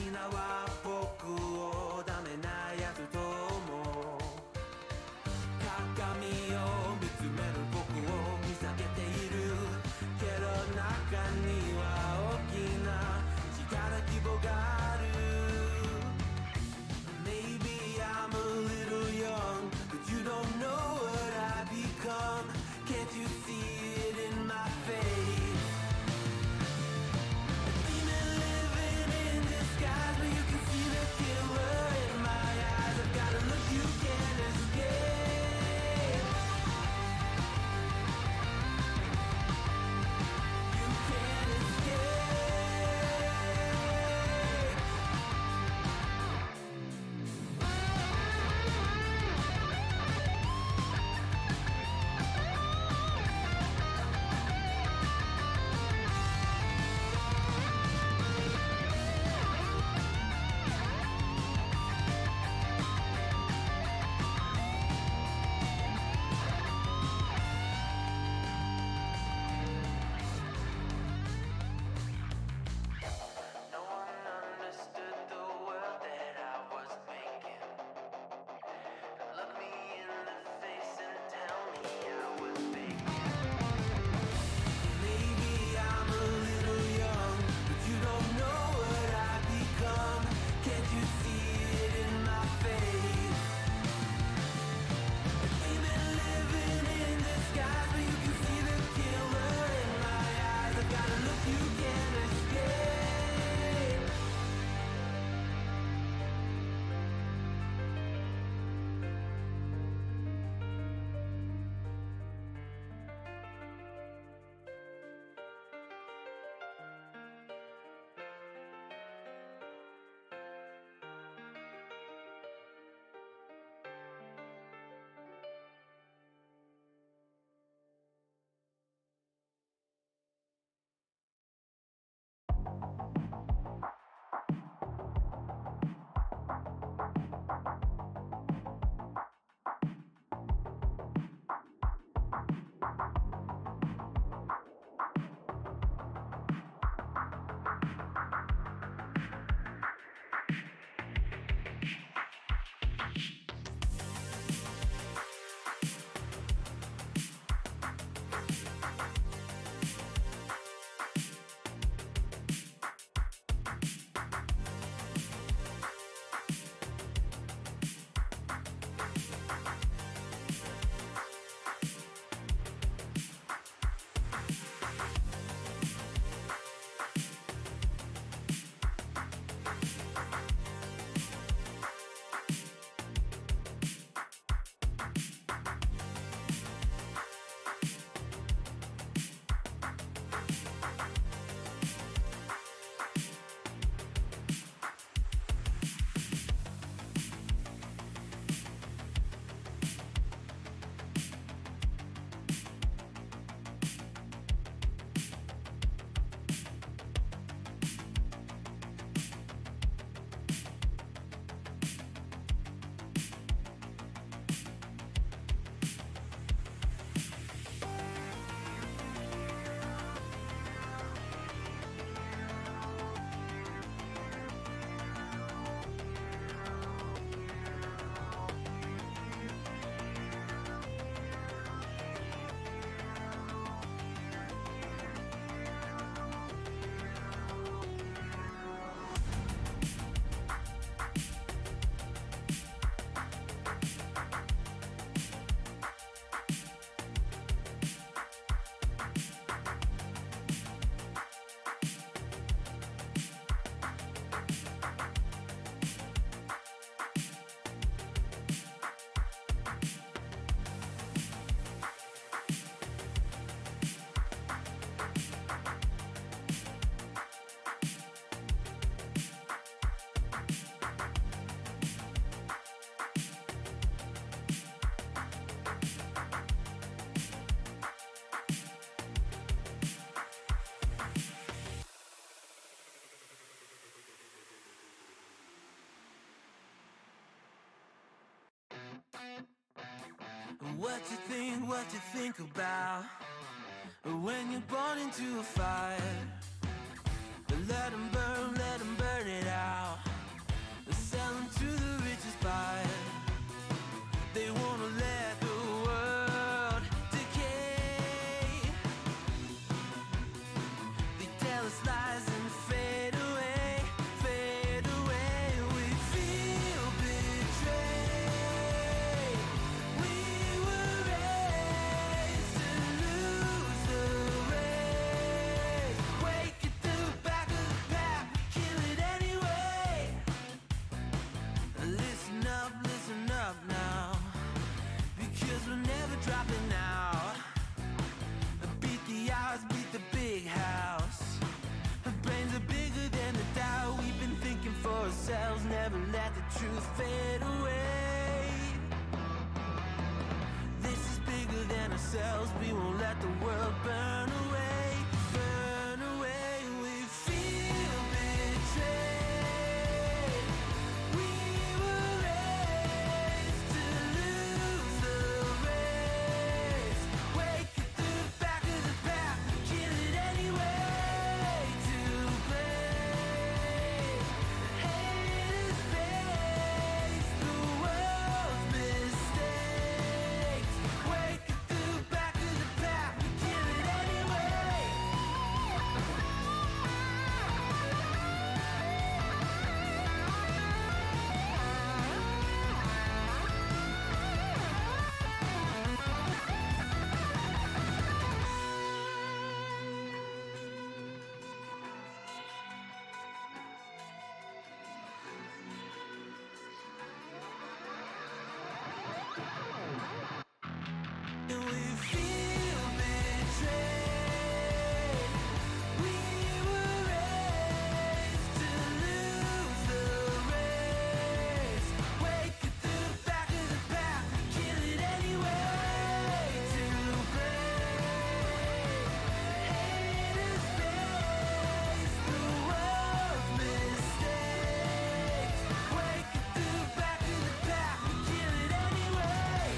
皆は僕をダメなやつと思う。鏡を見つめる僕を見下げているけど中には大きな力希望がある。 Maybe I'm a little young but you don't know what I become. Can't you see it in my face? A demon living in disguise, but you can see the killer in my eyes. I've got a look you can't escape. You can't escape. No one understood the world that I was making. Look me in the face and tell me I was faking. Maybe I'm a little young, but you don't know what I become. Can't you see it in my face? A demon living in disguise, but you can see the killer in my eyes. I've got a look you can't escape. What you think about when you're born into a fire. Let 'em burn it out. ourselves, never let the truth fade away. This is bigger than ourselves, we won't let the world burn away. Burn away, we feel betrayed. We were raised to lose the race. Wake it through the back of the pack, kill it anyway. To blame, haters face the world's mistakes. Wake it through the back of the pack, kill it anyway. And we feel betrayed. We were raised to lose the race. Wake it through the back of the pack, kill it anyway. To blame, haters face the world's mistakes. Wake it through the back of the pack, kill it anyway.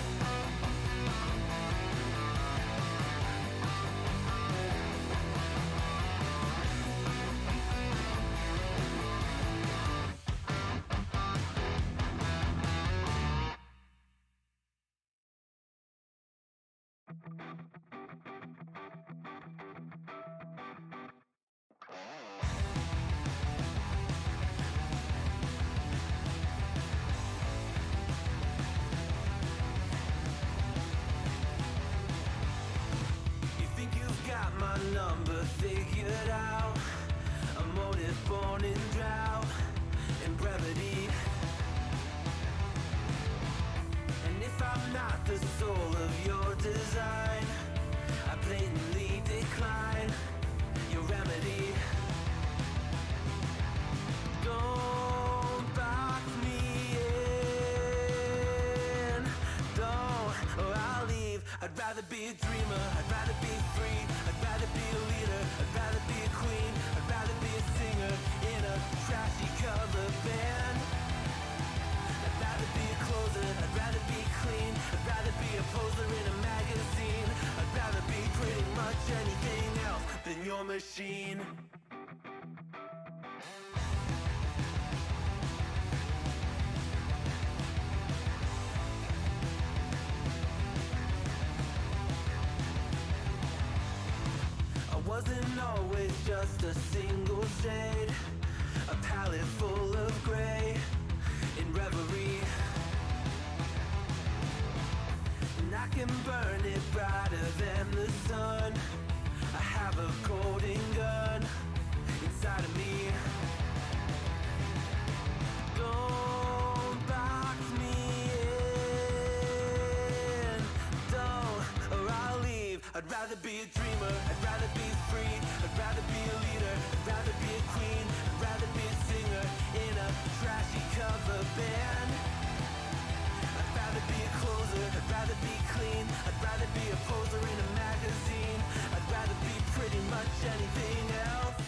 You think you've got my number figured out? A motive born in drought and brevity. And if I'm not the soul of your design, I blatantly decline your remedy. Don't box me in, don't, or I'll leave. I'd rather be a dreamer, I'd rather be free, I'd rather be a leader, I'd rather be a queen, I'd rather be a singer in a trashy cover band. I'd rather be a closer, I'd rather be clean, I'd rather be a poser in a magazine, I'd rather be pretty much anything else than your machine. I wasn't always just a single shade, a palette full of gray in reverie. And I can burn it brighter than the sun. I have a golden gun inside of me. Don't box me in, don't, or I'll leave. I'd rather be a dreamer, I'd rather be free, I'd rather be a leader, I'd rather be a queen, I'd rather be a singer in a trashy cover band. I'd rather be a closer, I'd rather be clean, I'd rather be a poser in a magazine, I'd rather be pretty much anything else.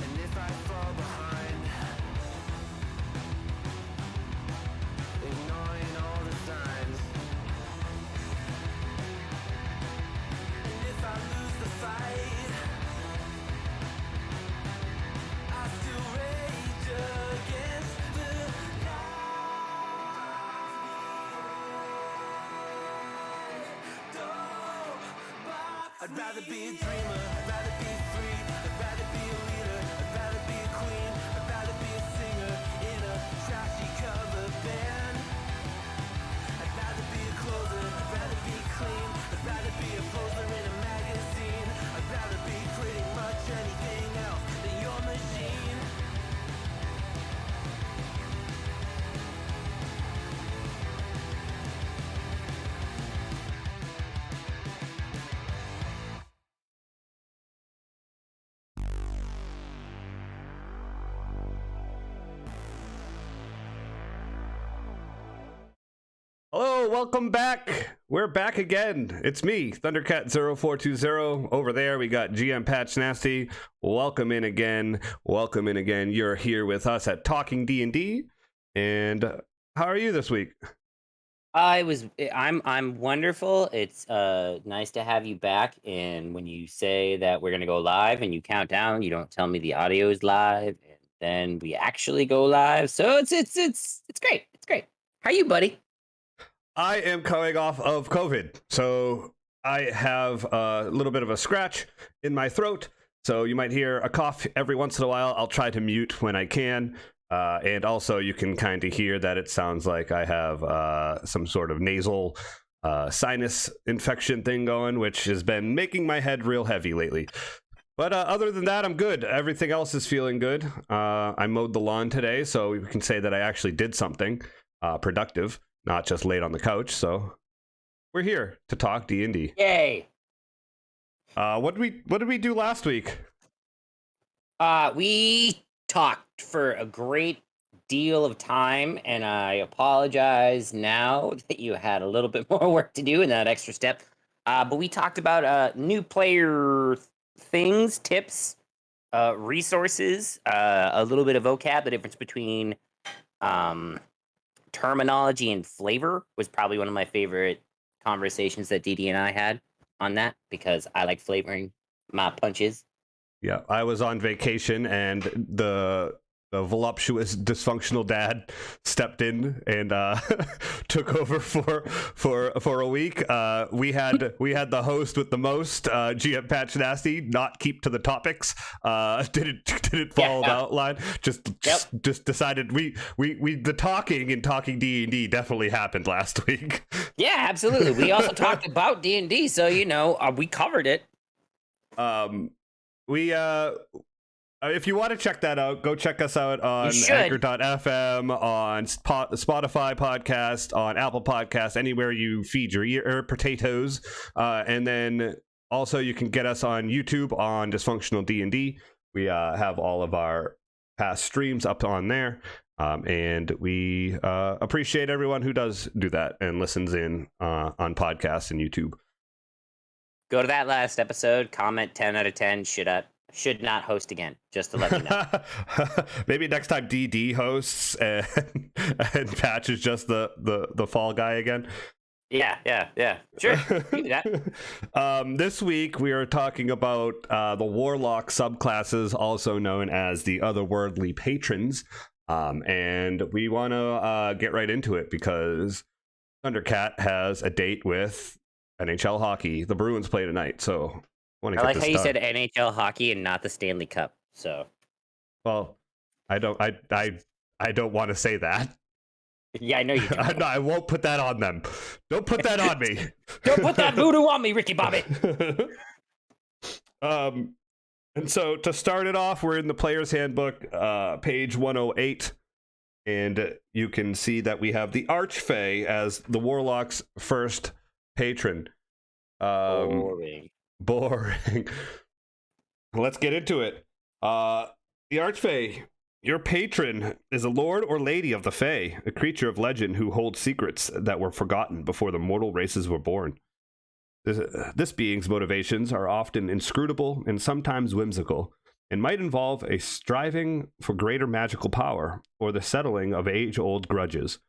And if I fall behind, ignoring all the signs, and if I lose the fight, I still rage against the night. Don't box I'd rather be a dreamer, I'd rather be free, I'd rather be a leader, I'd rather be a queen, I'd rather be a singer in a trashy cover band. I'd rather be a closer, I'd rather be clean, I'd rather be a poser in a magazine, I'd rather be pretty much anything else than your machine. Hello, welcome back. We're back again. It's me, Thundercat0420. Over there, we got GM Patch Nasty. Welcome in again. Welcome in again. You're here with us at Talking D&D. And how are you this week? I'm wonderful. It's nice to have you back. And when you say that we're gonna go live and you count down, you don't tell me the audio is live, and then we actually go live. So it's great. It's great. How are you, buddy? I am coming off of COVID, so I have a little bit of a scratch in my throat. So you might hear a cough every once in a while. I'll try to mute when I can. And also, you can kind of hear that it sounds like I have some sort of nasal sinus infection thing going, which has been making my head real heavy lately. But other than that, I'm good. Everything else is feeling good. I mowed the lawn today, so we can say that I actually did something productive, not just laid on the couch. So we're here to talk D&D. Yay! What did we do last week? We talked for a great deal of time, and I apologize now that you had a little bit more work to do in that extra step. But we talked about new player things, tips, resources, a little bit of vocab. The difference between terminology and flavor was probably one of my favorite conversations that DD and I had on that, because I like flavoring my punches. Yeah, I was on vacation, and the voluptuous, dysfunctional dad stepped in and took over for a week. We had the host with the most, GM Patch Nasty, not keep to the topics. Didn't follow the outline. Just decided we the talking and talking D&D definitely happened last week. Yeah, absolutely. We also talked about D&D, so we covered it. If you want to check that out, go check us out on Anchor.fm, on Spotify podcast, on Apple Podcasts, anywhere you feed your ear potatoes. And then also you can get us on YouTube on Dysfunctional D&D. We have all of our past streams up on there. And we appreciate everyone who does do that and listens in on podcasts and YouTube. Go to that last episode, comment 10 out of 10, should not host again, just to let you know. Maybe next time DD hosts and Patch is just the fall guy again. Yeah. Sure, do that. This week we are talking about the Warlock Subclasses, also known as the Otherworldly Patrons. And we want to get right into it because Thundercat has a date with NHL hockey. The Bruins play tonight, so I like how you said NHL hockey and not the Stanley Cup. So, well, I don't want to say that. Yeah, I know you don't. No, I won't put that on them. Don't put that on me. Don't put that voodoo on me, Ricky Bobby. And so to start it off, we're in the Player's Handbook, page 108. And you can see that we have the Archfey as the Warlock's first patron. Boring. Let's get into it. The Archfey, your patron, is a lord or lady of the Fey, a creature of legend who holds secrets that were forgotten before the mortal races were born. This being's motivations are often inscrutable and sometimes whimsical, and might involve a striving for greater magical power or the settling of age-old grudges.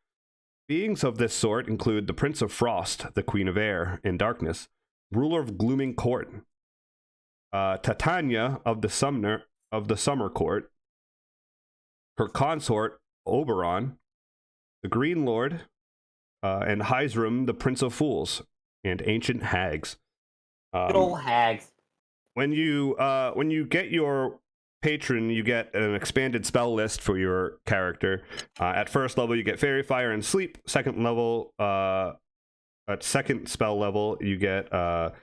Beings of this sort include the Prince of Frost, the Queen of Air and Darkness, ruler of Glooming Court, Titania of the Summer Court, her consort Oberon, the Green Lord, and Hyzrum, the Prince of Fools, and ancient hags. Good old hags. When you get your patron, you get an expanded spell list for your character. At first level, you get Fairy, Fire, and Sleep. Second level, at second spell level, you get Calm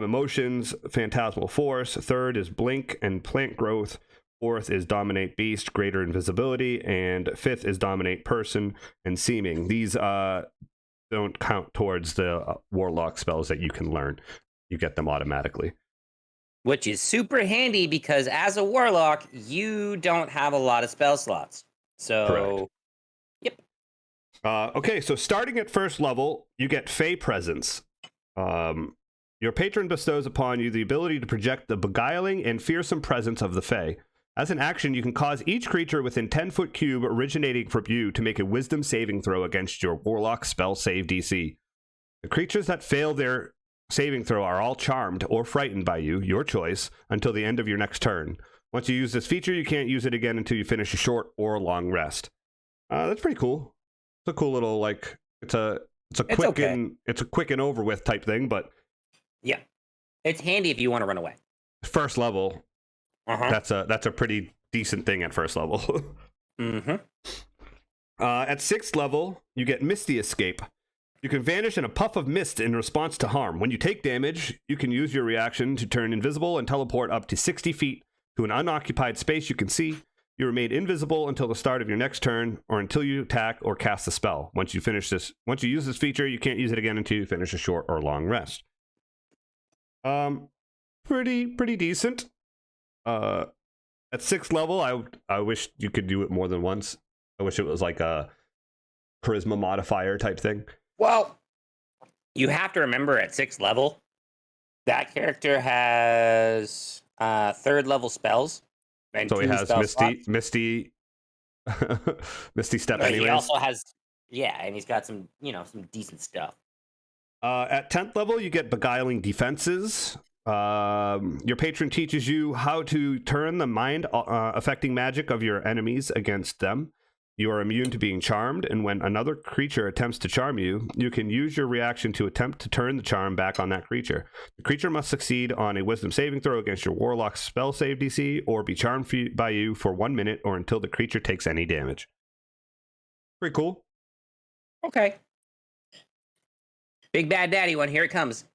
Emotions, Phantasmal Force. Third is Blink and Plant Growth. Fourth is Dominate Beast, Greater Invisibility. And fifth is Dominate Person and Seeming. These don't count towards the Warlock spells that you can learn. You get them automatically. Which is super handy because as a Warlock, you don't have a lot of spell slots. So, correct. Yep. Okay, so starting at first level, you get Fey Presence. Your patron bestows upon you the ability to project the beguiling and fearsome presence of the Fey. As an action, you can cause each creature within 10-foot cube originating from you to make a wisdom saving throw against your Warlock spell save DC. The creatures that fail their saving throw are all charmed or frightened by you, your choice, until the end of your next turn. Once you use this feature, you can't use it again until you finish a short or long rest. That's pretty cool. It's a cool little, like, it's a quick and over with type thing, but yeah, it's handy if you want to run away. First level, that's a pretty decent thing at first level. At 6th level, you get Misty Escape. You can vanish in a puff of mist in response to harm. When you take damage, you can use your reaction to turn invisible and teleport up to 60 feet to an unoccupied space you can see. You remain invisible until the start of your next turn, or until you attack or cast a spell. Once you use this feature, you can't use it again until you finish a short or long rest. Pretty decent. At 6th level, I wish you could do it more than once. I wish it was like a charisma modifier type thing. Well, you have to remember at 6th level, that character has 3rd level spells. And so he has Misty Step anyways. He also has, and he's got some decent stuff. At 10th level, you get Beguiling Defenses. Your patron teaches you how to turn the mind affecting magic of your enemies against them. You are immune to being charmed, and when another creature attempts to charm you, you can use your reaction to attempt to turn the charm back on that creature. The creature must succeed on a wisdom saving throw against your Warlock spell save DC, or be charmed by you for 1 minute or until the creature takes any damage. Pretty cool. Okay. Big Bad Daddy one, here it comes.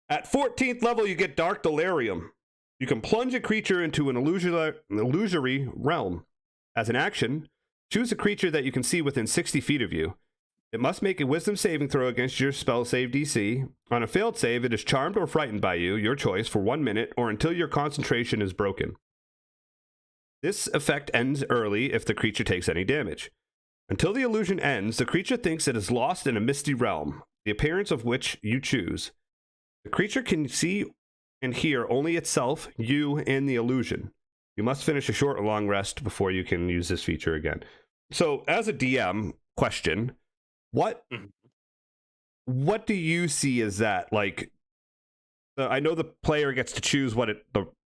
At 14th level, you get Dark Delirium. You can plunge a creature into an illusory realm. As an action, choose a creature that you can see within 60 feet of you. It must make a wisdom saving throw against your spell save DC. On a failed save, it is charmed or frightened by you, your choice, for 1 minute or until your concentration is broken. This effect ends early if the creature takes any damage. Until the illusion ends, the creature thinks it is lost in a misty realm, the appearance of which you choose. The creature can see and hear only itself, you, and the illusion. You must finish a short or long rest before you can use this feature again. So, as a DM, question, what do you see as that? Like, I know the player gets to choose what it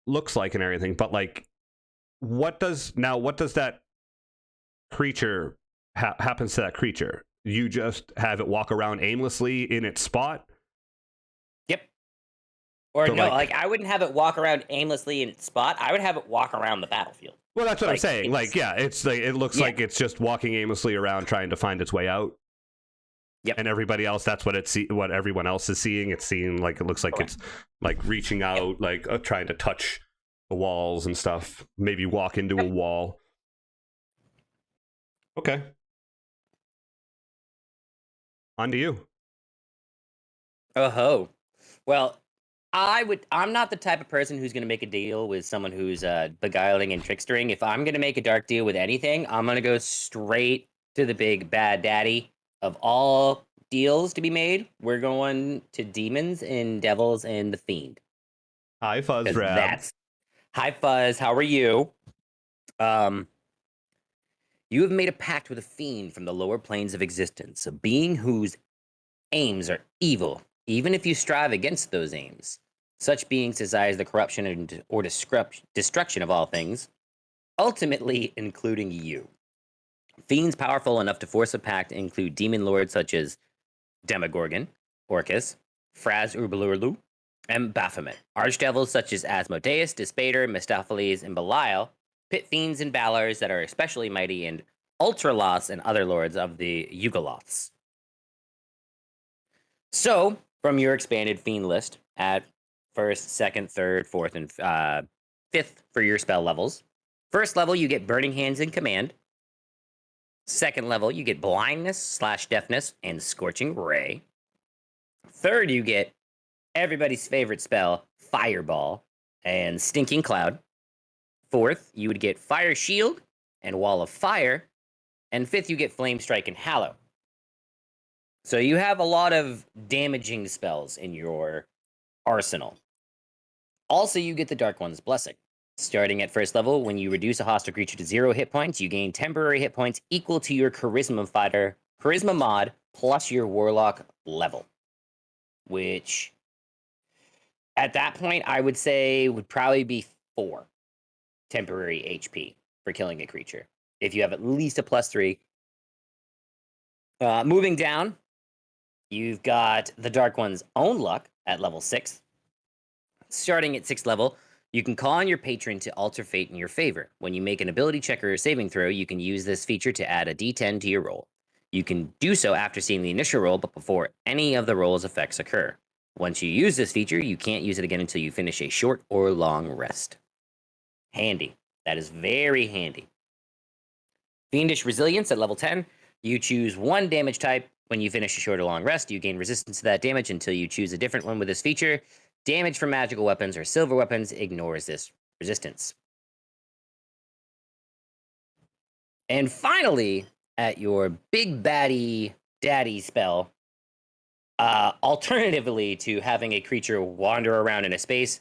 looks like and everything, but like, what does that creature happens to that creature? You just have it walk around aimlessly in its spot? Yep. Or so no, like I wouldn't have it walk around aimlessly in its spot. I would have it walk around the battlefield. Well, that's what I'm saying. Like, yeah, it's like it looks like it's just walking aimlessly around trying to find its way out. Yep. And everybody else, that's what what everyone else is seeing. It's seeing like it looks like it's like reaching out, like trying to touch the walls and stuff. Maybe walk into a wall. Okay. On to you. Oh, well, I'm not the type of person who's going to make a deal with someone who's beguiling and trickstering. If I'm going to make a dark deal with anything, I'm going to go straight to the big bad daddy of all deals to be made. We're going to demons and devils and the fiend. Hi, Fuzz Rab. Hi, Fuzz. How are you? You have made a pact with a fiend from the lower planes of existence, a being whose aims are evil, even if you strive against those aims. Such beings desires the corruption or destruction of all things, ultimately including you. Fiends powerful enough to force a pact include demon lords such as Demogorgon, Orcus, Fraz Urbulurlu, and Baphomet. Archdevils such as Asmodeus, Despater, Mephistopheles, and Belial. Pit fiends and Balors that are especially mighty, and Ultraloths and other lords of the Yugoloths. So, from your expanded fiend list at 1st, 2nd, 3rd, 4th, and 5th for your spell levels. 1st level, you get Burning Hands and Command. 2nd level, you get Blindness / Deafness and Scorching Ray. 3rd, you get everybody's favorite spell, Fireball and Stinking Cloud. 4th, you would get Fire Shield and Wall of Fire. And 5th, you get Flame Strike and Hallow. So you have a lot of damaging spells in your arsenal. Also, you get the Dark One's Blessing. Starting at 1st level, when you reduce a hostile creature to 0 hit points, you gain temporary hit points equal to your Charisma mod plus your Warlock level. Which, at that point, I would say would probably be 4 temporary HP for killing a creature. If you have at least a +3. Moving down, you've got the Dark One's own luck at level 6. Starting at 6th level, you can call on your patron to alter fate in your favor. When you make an ability check or a saving throw, you can use this feature to add a d10 to your roll. You can do so after seeing the initial roll, but before any of the roll's effects occur. Once you use this feature, you can't use it again until you finish a short or long rest. Handy. That is very handy. Fiendish Resilience at level 10. You choose one damage type. When you finish a short or long rest, you gain resistance to that damage until you choose a different one with this feature. Damage from magical weapons or silver weapons ignores this resistance. And finally, at your big baddie daddy spell, alternatively to having a creature wander around in a space,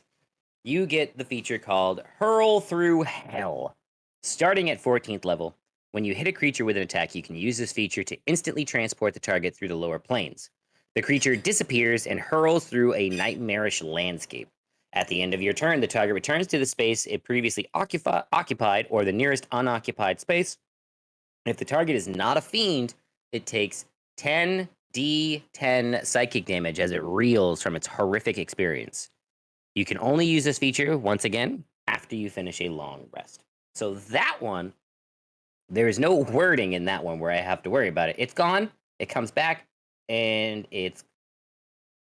you get the feature called Hurl Through Hell. Starting at 14th level, when you hit a creature with an attack, you can use this feature to instantly transport the target through the lower planes. The creature disappears and hurls through a nightmarish landscape. At the end of your turn, the target returns to the space it previously occupied or the nearest unoccupied space. If the target is not a fiend, it takes 10d10 psychic damage as it reels from its horrific experience. You can only use this feature, once again, after you finish a long rest. So that one, there is no wording in that one where I have to worry about it. It's gone, it comes back, and it's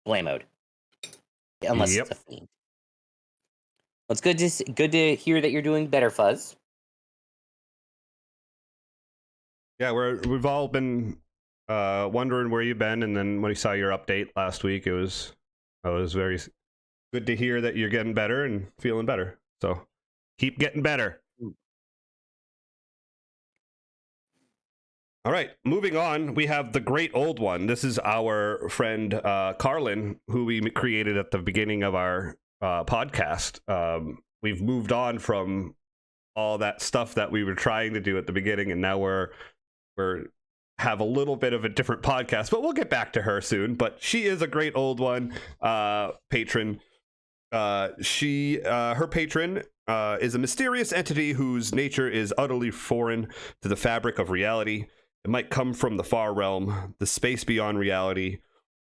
blame mode. Unless it's a fiend. Well, it's good to hear that you're doing better, Fuzz. Yeah, we've all been wondering where you've been, and then when we saw your update last week, it was very good to hear that you're getting better and feeling better. So keep getting better. All right, moving on, we have the Great Old One. This is our friend Carlin, who we created at the beginning of our podcast. We've moved on from all that stuff that we were trying to do at the beginning, and now we're have a little bit of a different podcast, but we'll get back to her soon. But she is a Great Old One patron. Her patron is a mysterious entity whose nature is utterly foreign to the fabric of reality. It might come from the far realm, the space beyond reality,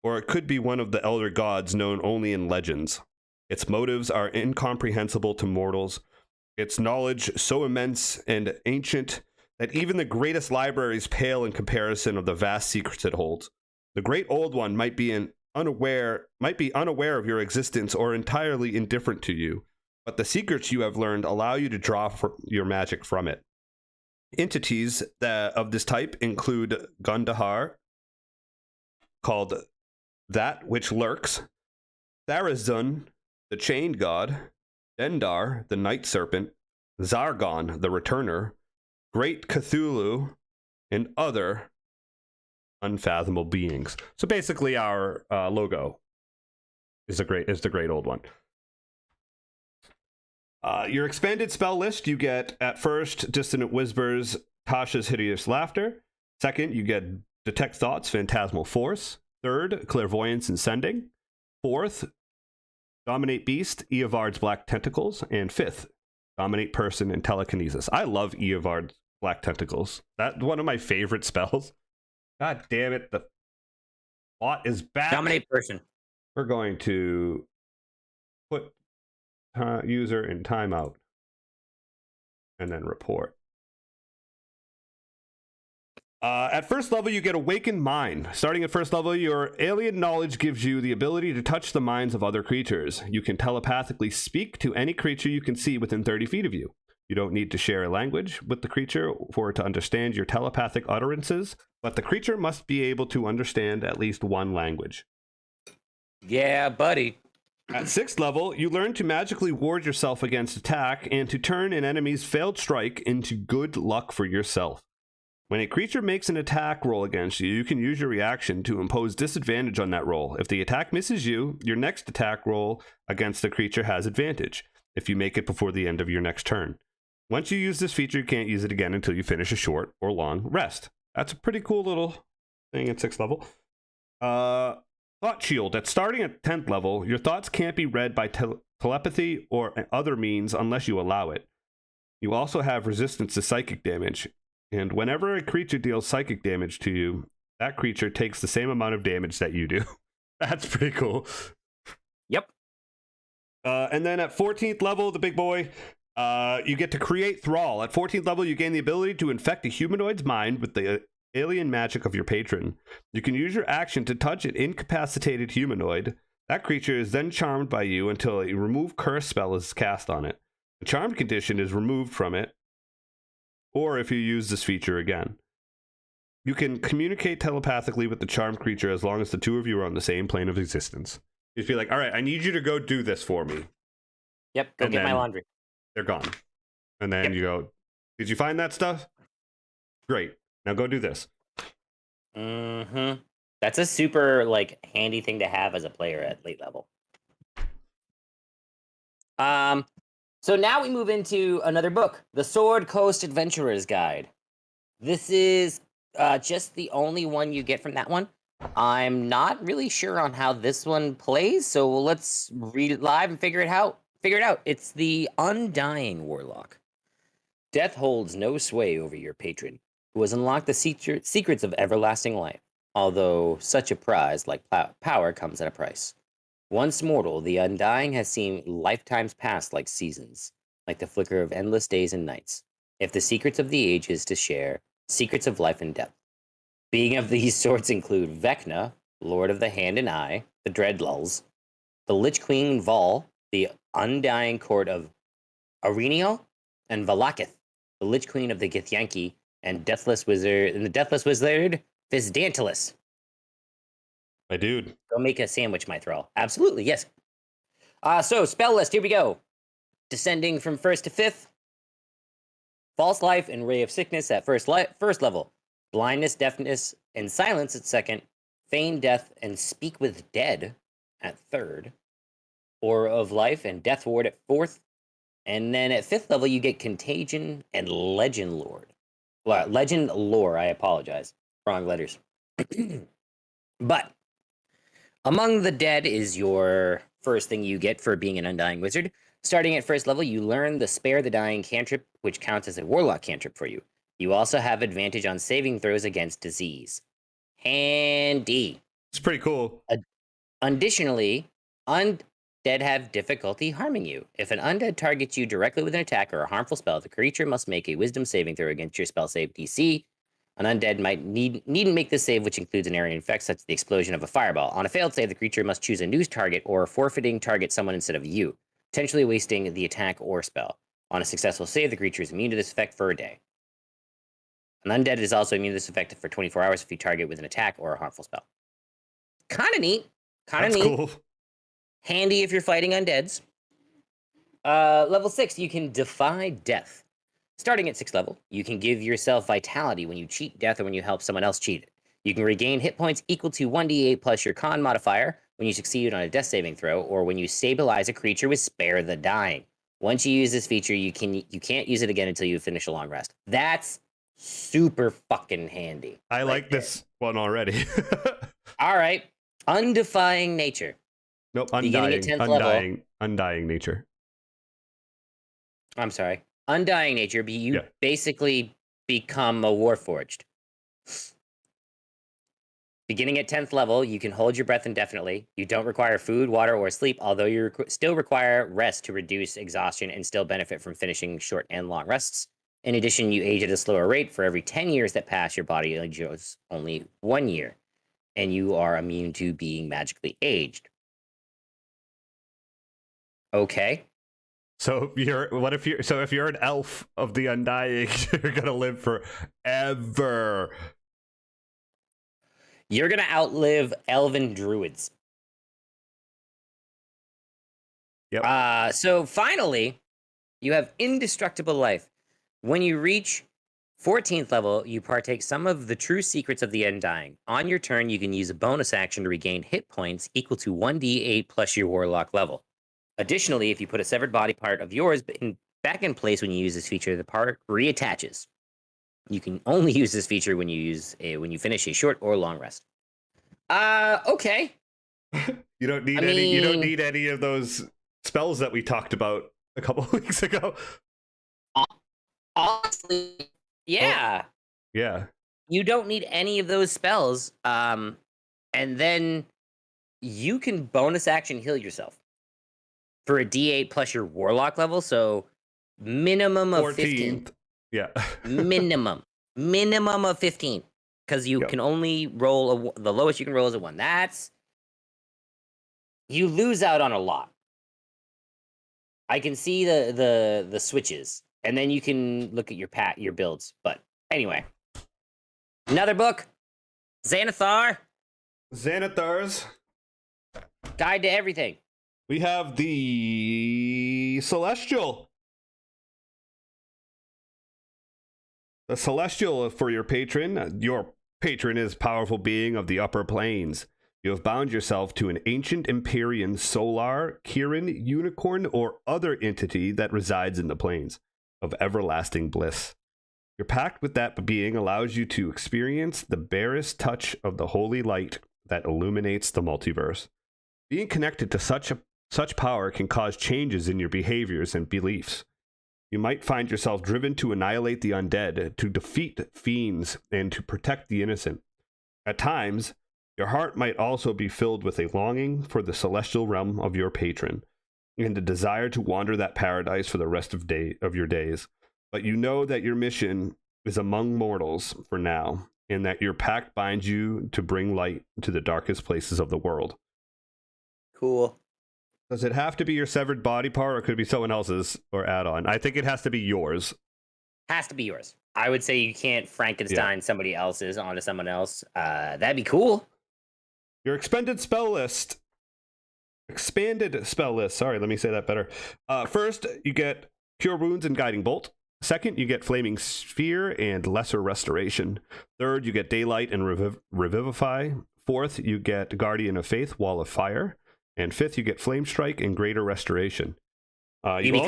or it could be one of the elder gods known only in legends. Its motives are incomprehensible to mortals, its knowledge so immense and ancient that even the greatest libraries pale in comparison of the vast secrets it holds. The Great Old One might be unaware of your existence or entirely indifferent to you, but the secrets you have learned allow you to draw your magic from it. Entities of this type include Gundahar, called That Which Lurks, Tharazun, the Chained God, Dendar, the Night Serpent, Zargon, the Returner, Great Cthulhu, and other unfathomable beings. So basically our logo is the Great Old One. Your expanded spell list, you get at first Dissonant Whispers, Tasha's Hideous Laughter. Second, you get Detect Thoughts, Phantasmal Force. Third, Clairvoyance and Sending. Fourth, Dominate Beast, Eovard's Black Tentacles. And fifth, Dominate Person and Telekinesis. I love Eovard's Black Tentacles. That's one of my favorite spells. God damn it, the bot is back. Dominate Person. We're going to put user in timeout and then report. At first level, you get Awakened Mind. Starting at first level, your alien knowledge gives you the ability to touch the minds of other creatures. You can telepathically speak to any creature you can see within 30 feet of you. You don't need to share a language with the creature for it to understand your telepathic utterances, but the creature must be able to understand at least one language. Yeah, buddy. At 6th level, you learn to magically ward yourself against attack and to turn an enemy's failed strike into good luck for yourself. When a creature makes an attack roll against you, you can use your reaction to impose disadvantage on that roll. If the attack misses you, your next attack roll against the creature has advantage if you make it before the end of your next turn. Once you use this feature, you can't use it again until you finish a short or long rest. That's a pretty cool little thing at 6th level. Thought Shield. At starting at 10th level, your thoughts can't be read by telepathy or other means unless you allow it. You also have resistance to psychic damage. And whenever a creature deals psychic damage to you, that creature takes the same amount of damage that you do. That's pretty cool. Yep. And then at 14th level, the big boy, you get to create Thrall. At 14th level, you gain the ability to infect a humanoid's mind with the alien magic of your patron. You can use your action to touch an incapacitated humanoid. That creature is then charmed by you until a remove curse spell is cast on it. The charmed condition is removed from it, or if you use this feature again. You can communicate telepathically with the charmed creature as long as the two of you are on the same plane of existence. You just be like, all right, I need you to go do this for me. Yep, go get my laundry. They're gone. And then Yep. you go, did you find that stuff? Great. Now go do this. Mm-hmm. That's a super, like, handy thing to have as a player at late level. So now we move into another book, The Sword Coast Adventurer's Guide. This is just the only one you get from that one. I'm not really sure on how this one plays, so let's read it live and figure it out. It's the Undying Warlock. Death holds no sway over your patron, who has unlocked the secrets of everlasting life, although such a prize like power comes at a price. Once mortal, the Undying has seen lifetimes pass like seasons, like the flicker of endless days and nights. If the secrets of the age is to share, secrets of life and death. Being of these sorts include Vecna, Lord of the Hand and Eye, the Dreadlulls, the Lich Queen Vol, the Undying Court of Arenial, and Valakith, the Lich Queen of the Githyanki, and the Deathless Wizard, Fisdantilus. My dude. Go make a sandwich, my thrall. Absolutely, yes. So, spell list, here we go. Descending from 1st to 5th. False Life and Ray of Sickness at first level. Blindness, Deafness, and Silence at 2nd. Feign Death and Speak with Dead at 3rd. Aura of Life and Death Ward at 4th. And then at 5th level, you get Contagion and Legend Lord. Well, Legend Lore, I apologize. Wrong letters. But Among the Dead is your first thing you get for being an Undying Wizard. Starting at 1st level, you learn the Spare the Dying cantrip, which counts as a Warlock cantrip for you. You also have advantage on saving throws against disease. Handy. It's pretty cool. Additionally, undead have difficulty harming you. If an undead targets you directly with an attack or a harmful spell, the creature must make a wisdom saving throw against your spell save DC. An undead might needn't make this save, which includes an area effect such as the explosion of a fireball. On a failed save, the creature must choose a new target or forfeiting target someone instead of you, potentially wasting the attack or spell. On a successful save, the creature is immune to this effect for a day. An undead is also immune to this effect for 24 hours if you target with an attack or a harmful spell. Kind of neat. That's cool. Handy if you're fighting undeads. Level 6, you can defy death. Starting at 6th level, you can give yourself vitality when you cheat death or when you help someone else cheat it. You can regain hit points equal to 1d8 plus your con modifier when you succeed on a death saving throw or when you stabilize a creature with Spare the Dying. Once you use this feature, you can't use it again until you finish a long rest. That's super fucking handy. I like this one already. All right. Undefying Nature. Nope, Beginning at 10th level. Undying Nature. I'm sorry. Undying Nature, you basically become a Warforged. Beginning at 10th level, you can hold your breath indefinitely. You don't require food, water, or sleep, although you still require rest to reduce exhaustion and still benefit from finishing short and long rests. In addition, you age at a slower rate. For every 10 years that pass, your body ages only 1 year, and you are immune to being magically aged. Okay. So if you're an elf of the Undying, you're gonna live forever. You're gonna outlive elven druids. Yep. So finally, you have indestructible life. When you reach 14th level, you partake some of the true secrets of the Undying. On your turn, you can use a bonus action to regain hit points equal to 1d8 plus your Warlock level. Additionally, if you put a severed body part of yours back in place when you use this feature, the part reattaches. You can only use this feature when you finish a short or long rest. Okay. You don't need You don't need any of those spells that we talked about a couple of weeks ago. Honestly, yeah. Oh, yeah. You don't need any of those spells. And then you can bonus action heal yourself for a D8 plus your Warlock level. So minimum of 15. Yeah. minimum of 15. Because you can only roll the lowest you can roll is a 1. You lose out on a lot. I can see the switches, and then you can look at your builds. But anyway, another book, Xanathar's Guide to Everything. We have the Celestial. The Celestial for your patron. Your patron is powerful being of the upper planes. You have bound yourself to an ancient Empyrean, Solar, Kirin, Unicorn, or other entity that resides in the planes of everlasting bliss. Your pact with that being allows you to experience the barest touch of the holy light that illuminates the multiverse. Being connected to such power can cause changes in your behaviors and beliefs. You might find yourself driven to annihilate the undead, to defeat fiends, and to protect the innocent. At times, your heart might also be filled with a longing for the celestial realm of your patron, and a desire to wander that paradise for the rest of your days. But you know that your mission is among mortals for now, and that your pact binds you to bring light to the darkest places of the world. Cool. Does it have to be your severed body part, or could it be someone else's or add-on? I think it has to be yours. Has to be yours. I would say you can't Frankenstein somebody else's onto someone else. That'd be cool. Your expanded spell list. Sorry, let me say that better. First, you get Cure Wounds and Guiding Bolt. Second, you get Flaming Sphere and Lesser Restoration. Third, you get Daylight and Revivify. Fourth, you get Guardian of Faith, Wall of Fire. And fifth, you get Flame Strike and Greater Restoration. You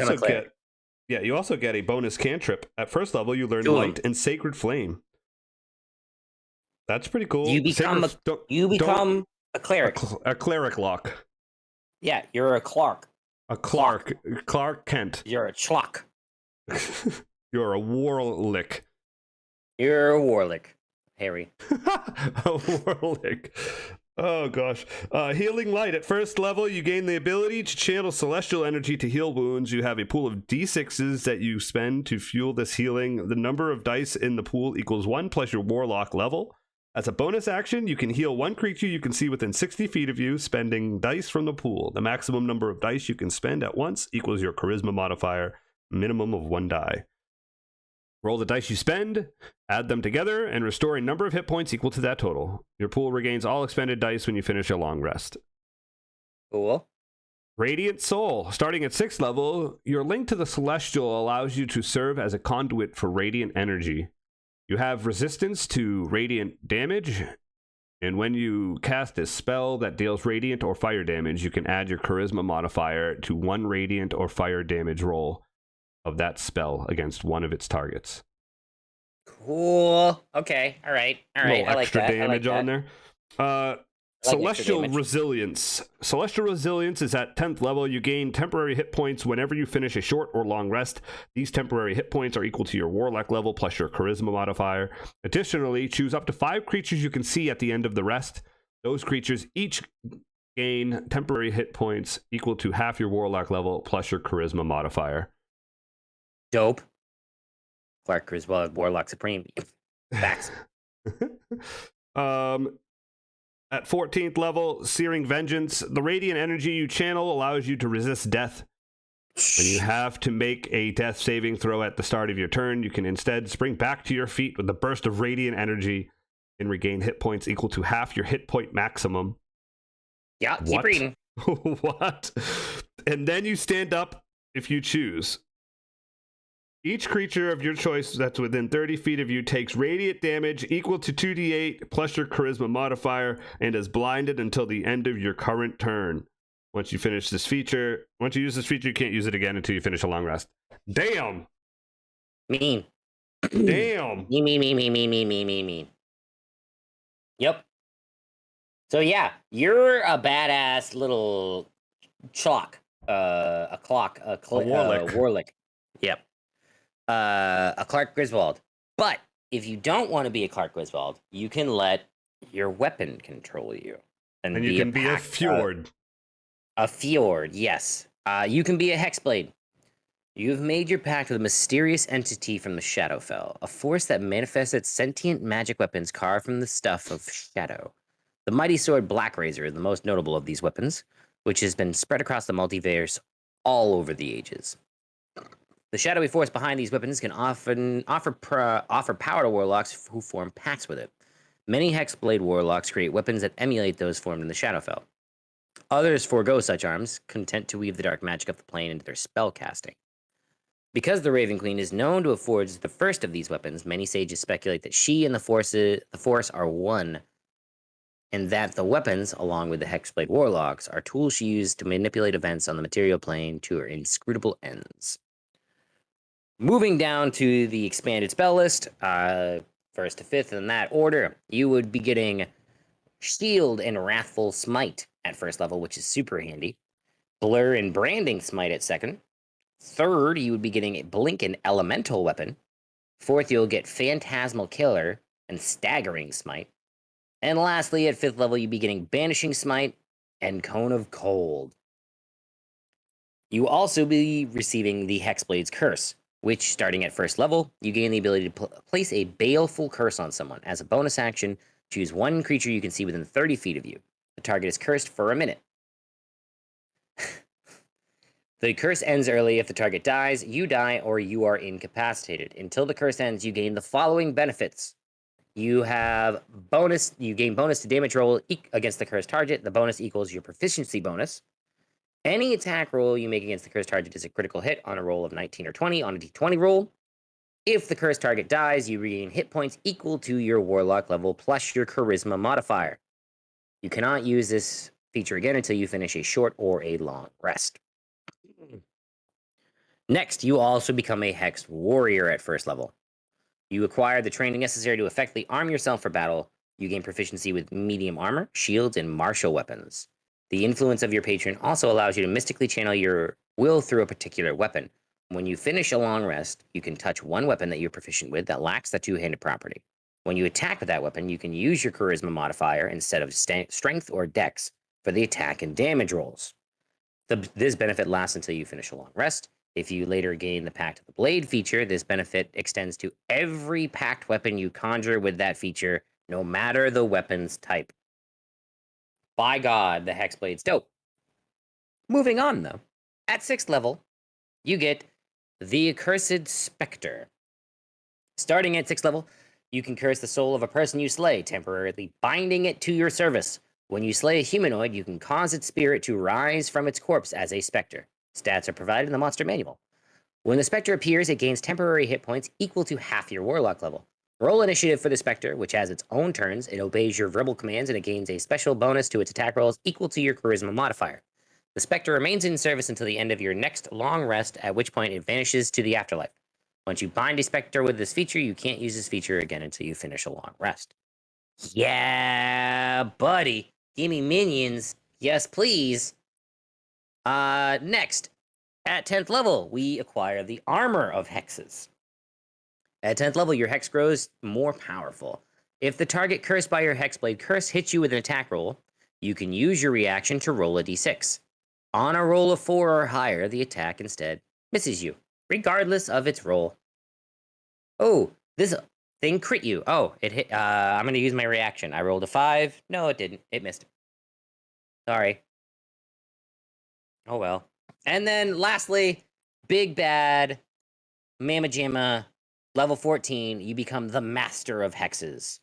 also get a bonus cantrip. At first level, you learn Light and Sacred Flame. That's pretty cool. You become a cleric. A cleric lock. Yeah, you're a Clark. Clark Kent. You're a Schlock. You're a Warlick. You're a Warlick, Harry. A Warlick. Oh gosh. Healing Light. At first level, you gain the ability to channel celestial energy to heal wounds. You have a pool of d6s that you spend to fuel this healing. The number of dice in the pool equals 1 plus your Warlock level. As a bonus action, you can heal one creature you can see within 60 feet of you, spending dice from the pool. The maximum number of dice you can spend at once equals your charisma modifier, minimum of 1 die. Roll the dice you spend, add them together, and restore a number of hit points equal to that total. Your pool regains all expended dice when you finish a long rest. Cool. Radiant Soul. Starting at 6th level, your link to the Celestial allows you to serve as a conduit for radiant energy. You have resistance to radiant damage, and when you cast a spell that deals radiant or fire damage, you can add your charisma modifier to 1 radiant or fire damage roll of that spell against one of its targets. Cool. Okay. All right. I like that. Damage on there. Celestial Resilience. Celestial Resilience is at 10th level. You gain temporary hit points whenever you finish a short or long rest. These temporary hit points are equal to your Warlock level plus your Charisma modifier. Additionally, choose up to 5 creatures you can see at the end of the rest. Those creatures each gain temporary hit points equal to half your Warlock level plus your Charisma modifier. Dope. Clark Griswold, Warlock Supreme. Facts. At 14th level, Searing Vengeance. The radiant energy you channel allows you to resist death. When you have to make a death saving throw at the start of your turn, you can instead spring back to your feet with a burst of radiant energy and regain hit points equal to half your hit point maximum. Yeah, keep reading. What? And then you stand up if you choose. Each creature of your choice that's within 30 feet of you takes radiant damage equal to 2d8 plus your charisma modifier and is blinded until the end of your current turn. Once you use this feature, you can't use it again until you finish a long rest. Damn! Mean. Damn! Mean. Yep. So yeah, you're a badass little clock. A warlock. Warlock. Yep. A Clark Griswold. But if you don't want to be a Clark Griswold, you can let your weapon control you. And you can be a fjord. A fjord, yes. You can be a hexblade. You've made your pact with a mysterious entity from the Shadowfell, a force that manifests its sentient magic weapons carved from the stuff of shadow. The mighty sword Black Razor is the most notable of these weapons, which has been spread across the multiverse all over the ages. The shadowy force behind these weapons can often offer power to warlocks who form pacts with it. Many hexblade warlocks create weapons that emulate those formed in the Shadowfell. Others forego such arms, content to weave the dark magic of the plane into their spell casting. Because the Raven Queen is known to have forged the first of these weapons, many sages speculate that she and the Force are one, and that the weapons, along with the Hexblade Warlocks, are tools she used to manipulate events on the material plane to her inscrutable ends. Moving down to the expanded spell list, first to fifth in that order, you would be getting Shield and Wrathful Smite at first level, which is super handy. Blur and Branding Smite at second. Third, you would be getting a Blink and Elemental Weapon. Fourth, you'll get Phantasmal Killer and Staggering Smite. And lastly, at fifth level, you'd be getting Banishing Smite and Cone of Cold. You also be receiving the Hexblade's Curse, which, starting at first level, you gain the ability to place a Baleful Curse on someone. As a bonus action, choose one creature you can see within 30 feet of you. The target is cursed for a minute. The curse ends early if the target dies, you die, or you are incapacitated. Until the curse ends, you gain the following benefits. You gain bonus to damage roll against the cursed target. The bonus equals your proficiency bonus. Any attack roll you make against the cursed target is a critical hit on a roll of 19 or 20 on a d20 roll. If the cursed target dies, you regain hit points equal to your warlock level plus your charisma modifier. You cannot use this feature again until you finish a short or a long rest. Next, you also become a Hexed Warrior at first level. You acquire the training necessary to effectively arm yourself for battle. You gain proficiency with medium armor, shields, and martial weapons. The influence of your patron also allows you to mystically channel your will through a particular weapon. When you finish a long rest, you can touch one weapon that you're proficient with that lacks the two-handed property. When you attack with that weapon, you can use your charisma modifier instead of strength or dex for the attack and damage rolls. This benefit lasts until you finish a long rest. If you later gain the Pact of the Blade feature, this benefit extends to every packed weapon you conjure with that feature, no matter the weapon's type. By God, the Hexblade's dope. Moving on, though. At 6th level, you get the Accursed Spectre. Starting at 6th level, you can curse the soul of a person you slay, temporarily binding it to your service. When you slay a humanoid, you can cause its spirit to rise from its corpse as a specter. Stats are provided in the monster manual. When the specter appears, it gains temporary hit points equal to half your warlock level. Roll initiative for the specter, which has its own turns. It obeys your verbal commands, and it gains a special bonus to its attack rolls equal to your charisma modifier. The specter remains in service until the end of your next long rest, at which point it vanishes to the afterlife. Once you bind a specter with this feature, you can't use this feature again until you finish a long rest. Yeah, buddy. Give me minions. Yes, please. Next, at 10th level, we acquire the Armor of Hexes. At 10th level, your hex grows more powerful. If the target cursed by your Hexblade curse hits you with an attack roll, you can use your reaction to roll a d6. On a roll of 4 or higher, the attack instead misses you, regardless of its roll. Oh, this thing crit you. Oh, it hit. I'm going to use my reaction. I rolled a 5. No, it didn't. It missed. Sorry. Oh well. And then lastly, Big Bad Mamma Jamma, level 14, you become the Master of Hexes.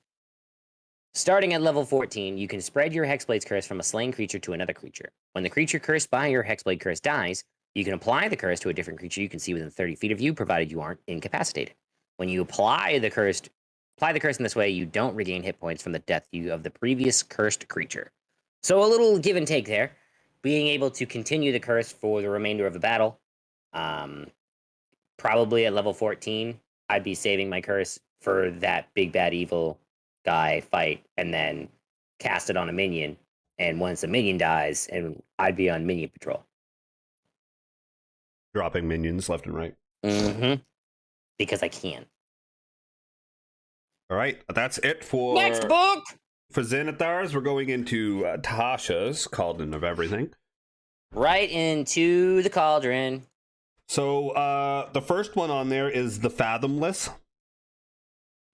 Starting at level 14, you can spread your Hexblade's curse from a slain creature to another creature. When the creature cursed by your Hexblade curse dies, You can apply the curse to a different creature you can see within 30 feet of you, provided you aren't incapacitated. When you apply the curse in this way, you don't regain hit points from the death of the previous cursed creature. So a little give and take there. Being able to continue the curse for the remainder of the battle. Probably at level 14, I'd be saving my curse for that big bad evil guy fight and then cast it on a minion. And once a minion dies, and I'd be on minion patrol. Dropping minions left and right. Mm-hmm. Because I can. All right, that's it for Next book! For Xanathar's. We're going into Tasha's Cauldron of Everything. Right into the cauldron. So the first one on there is the Fathomless.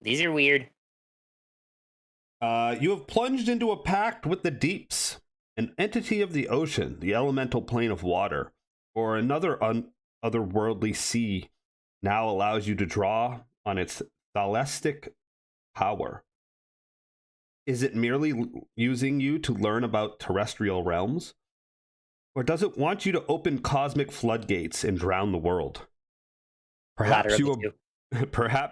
These are weird. You have plunged into a pact with the deeps, an entity of the ocean, the elemental plane of water, or another otherworldly sea now allows you to draw on its thalistic power. Is it merely using you to learn about terrestrial realms? Or does it want you to open cosmic floodgates and drown the world? Perhaps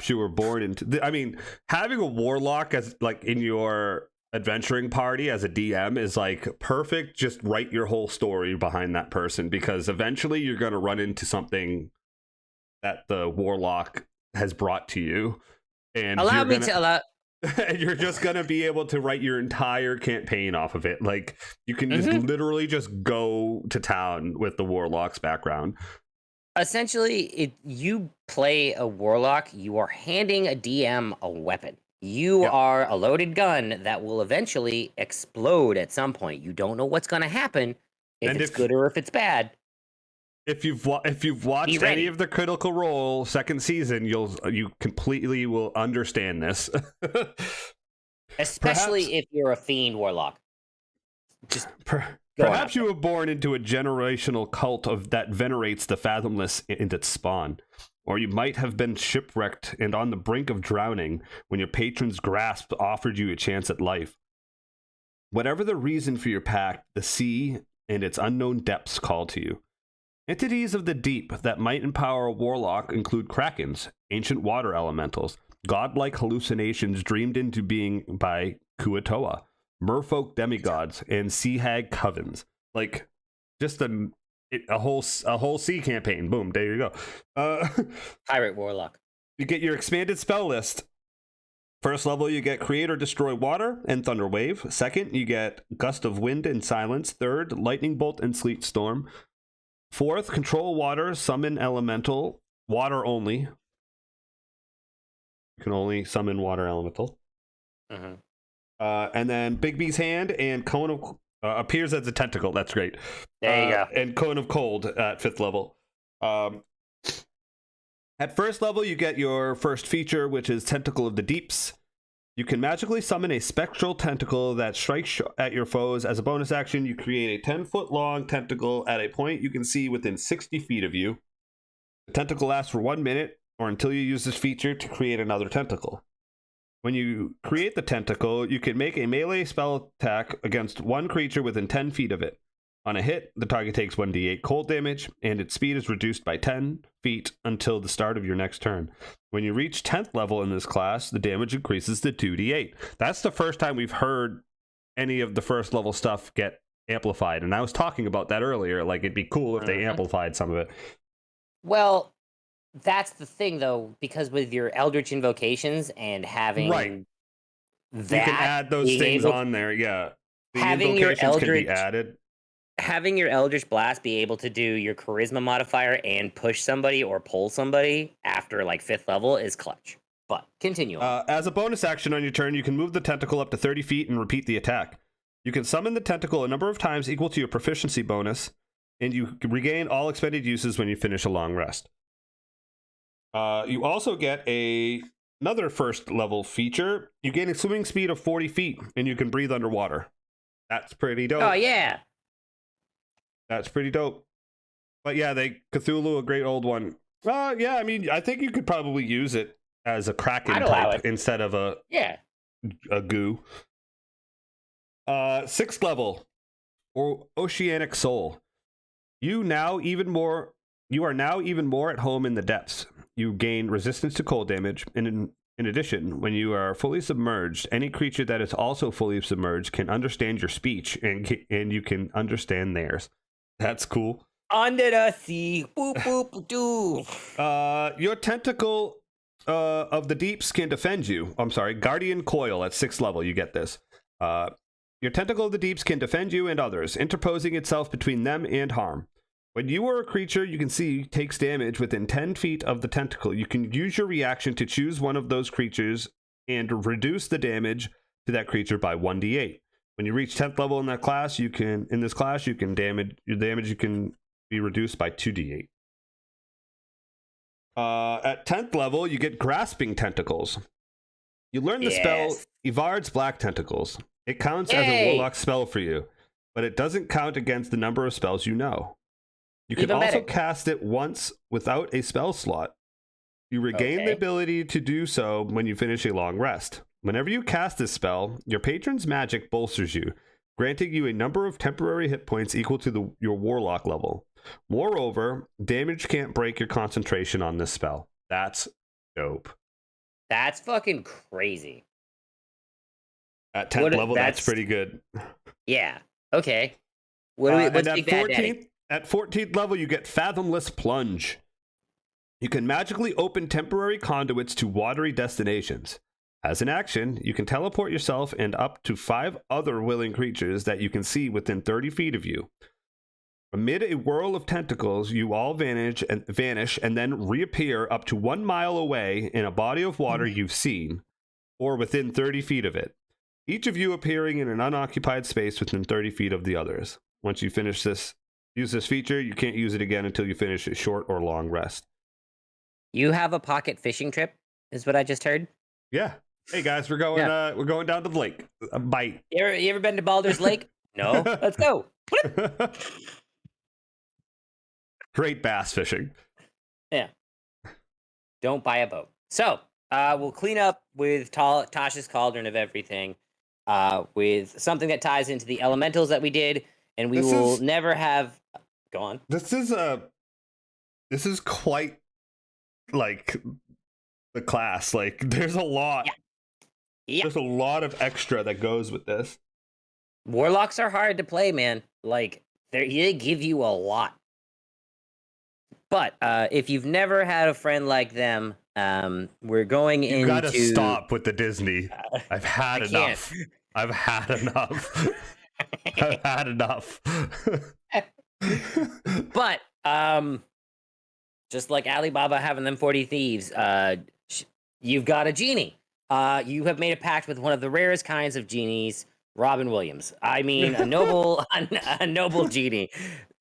you were born into... I mean, having a warlock as like in your adventuring party as a DM is like perfect. Just write your whole story behind that person, because eventually you're going to run into something that the warlock has brought to you. And and you're just going to be able to write your entire campaign off of it. Like, you can just literally just go to town with the warlock's background. Essentially, you play a warlock, you are handing a DM a weapon. You are a loaded gun that will eventually explode at some point. You don't know what's going to happen, if it's good or if it's bad. If you've watched any of the Critical Role second season, you completely will understand this. Especially if you're a fiend warlock. Just perhaps you were born into a generational cult that venerates the Fathomless and its spawn. Or you might have been shipwrecked and on the brink of drowning when your patron's grasp offered you a chance at life. Whatever the reason for your pact, the sea and its unknown depths call to you. Entities of the deep that might empower a warlock include krakens, ancient water elementals, godlike hallucinations dreamed into being by Kuatoa, merfolk demigods, and sea hag covens. Like, just a whole sea campaign. Boom, there you go. Pirate warlock. You get your expanded spell list. First level, you get Create or Destroy Water and Thunder Wave. Second, you get Gust of Wind and Silence. Third, Lightning Bolt and Sleet Storm. Fourth, Control Water, Summon Elemental, Water only. You can only summon Water Elemental. And then Big B's Hand and Cone of... appears as a tentacle. That's great. There you go. And Cone of Cold at 5th level. At first level, you get your first feature, which is Tentacle of the Deeps. You can magically summon a spectral tentacle that strikes at your foes. As a bonus action, you create a 10-foot long tentacle at a point you can see within 60 feet of you. The tentacle lasts for 1 minute, or until you use this feature to create another tentacle. When you create the tentacle, you can make a melee spell attack against one creature within 10 feet of it. On a hit, the target takes 1d8 cold damage, and its speed is reduced by 10 feet until the start of your next turn. When you reach 10th level in this class, the damage increases to 2d8. That's the first time we've heard any of the first level stuff get amplified, and I was talking about that earlier. Like, it'd be cool if they amplified some of it. Well, that's the thing, though, because with your Eldritch Invocations and having that, you can add those things on there. Yeah, the having your can be added. Having your Eldritch Blast be able to do your Charisma modifier and push somebody or pull somebody after like 5th level is clutch. But continue on. As a bonus action on your turn, you can move the tentacle up to 30 feet and repeat the attack. You can summon the tentacle a number of times equal to your proficiency bonus, and you regain all expended uses when you finish a long rest. You also get another first level feature. You gain a swimming speed of 40 feet, and you can breathe underwater. That's pretty dope. Oh, yeah. That's pretty dope. But yeah, Cthulhu, a great old one. Yeah, I mean, I think you could probably use it as a Kraken type instead of a goo. 6th level, or Oceanic Soul. You are now even more at home in the depths. You gain resistance to cold damage, and in addition, when you are fully submerged, any creature that is also fully submerged can understand your speech, and you can understand theirs. That's cool. Under the sea, boop boop doo. Your tentacle of the deeps can defend you. I'm sorry, Guardian Coil at 6th level. You get this. Your tentacle of the deeps can defend you and others, interposing itself between them and harm. When you or a creature you can see takes damage within 10 feet of the tentacle, you can use your reaction to choose one of those creatures and reduce the damage to that creature by 1d8. When you reach 10th level in that class, you can be reduced by 2d8. At 10th level, you get Grasping Tentacles. You learn the spell Ivard's Black Tentacles. It counts as a warlock spell for you, but it doesn't count against the number of spells you know. You can also cast it once without a spell slot. You regain the ability to do so when you finish a long rest. Whenever you cast this spell, your patron's magic bolsters you, granting you a number of temporary hit points equal to your warlock level. Moreover, damage can't break your concentration on this spell. That's dope. That's fucking crazy. At 10th level, that's pretty good. Yeah. Okay. What's Big Bad Daddy? At 14th level, you get Fathomless Plunge. You can magically open temporary conduits to watery destinations. As an action, you can teleport yourself and up to 5 other willing creatures that you can see within 30 feet of you. Amid a whirl of tentacles, you all vanish and then reappear up to 1 mile away in a body of water you've seen, or within 30 feet of it. Each of you appearing in an unoccupied space within 30 feet of the others. Once you use this feature, you can't use it again until you finish a short or long rest. You have a pocket fishing trip, is what I just heard. Yeah. Hey guys, we're going down to the lake. A bite. You ever been to Baldur's Lake? No. Let's go. Great bass fishing. Yeah. Don't buy a boat. So, we'll clean up with Tasha's Cauldron of Everything, with something that ties into the elementals that we did, and we will never have. Go on. This is quite like the class. Like, there's a lot. Yeah. There's a lot of extra that goes with this. Warlocks are hard to play, man. Like, they give you a lot. But if you've never had a friend like them, we're going into... You gotta stop with the Disney. I've had enough. I've had enough. I've had enough. But just like Alibaba having them 40 thieves, you've got a genie. You have made a pact with one of the rarest kinds of genies, Robin Williams. I mean, a noble genie.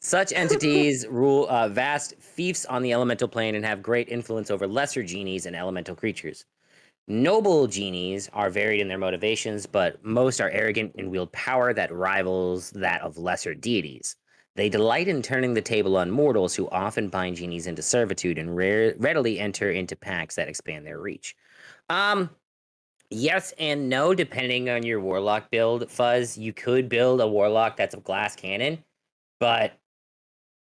Such entities rule vast fiefs on the elemental plane and have great influence over lesser genies and elemental creatures. Noble genies are varied in their motivations, but most are arrogant and wield power that rivals that of lesser deities. They delight in turning the table on mortals who often bind genies into servitude and readily enter into pacts that expand their reach. Yes and no, depending on your warlock build, Fuzz. You could build a warlock that's a glass cannon, but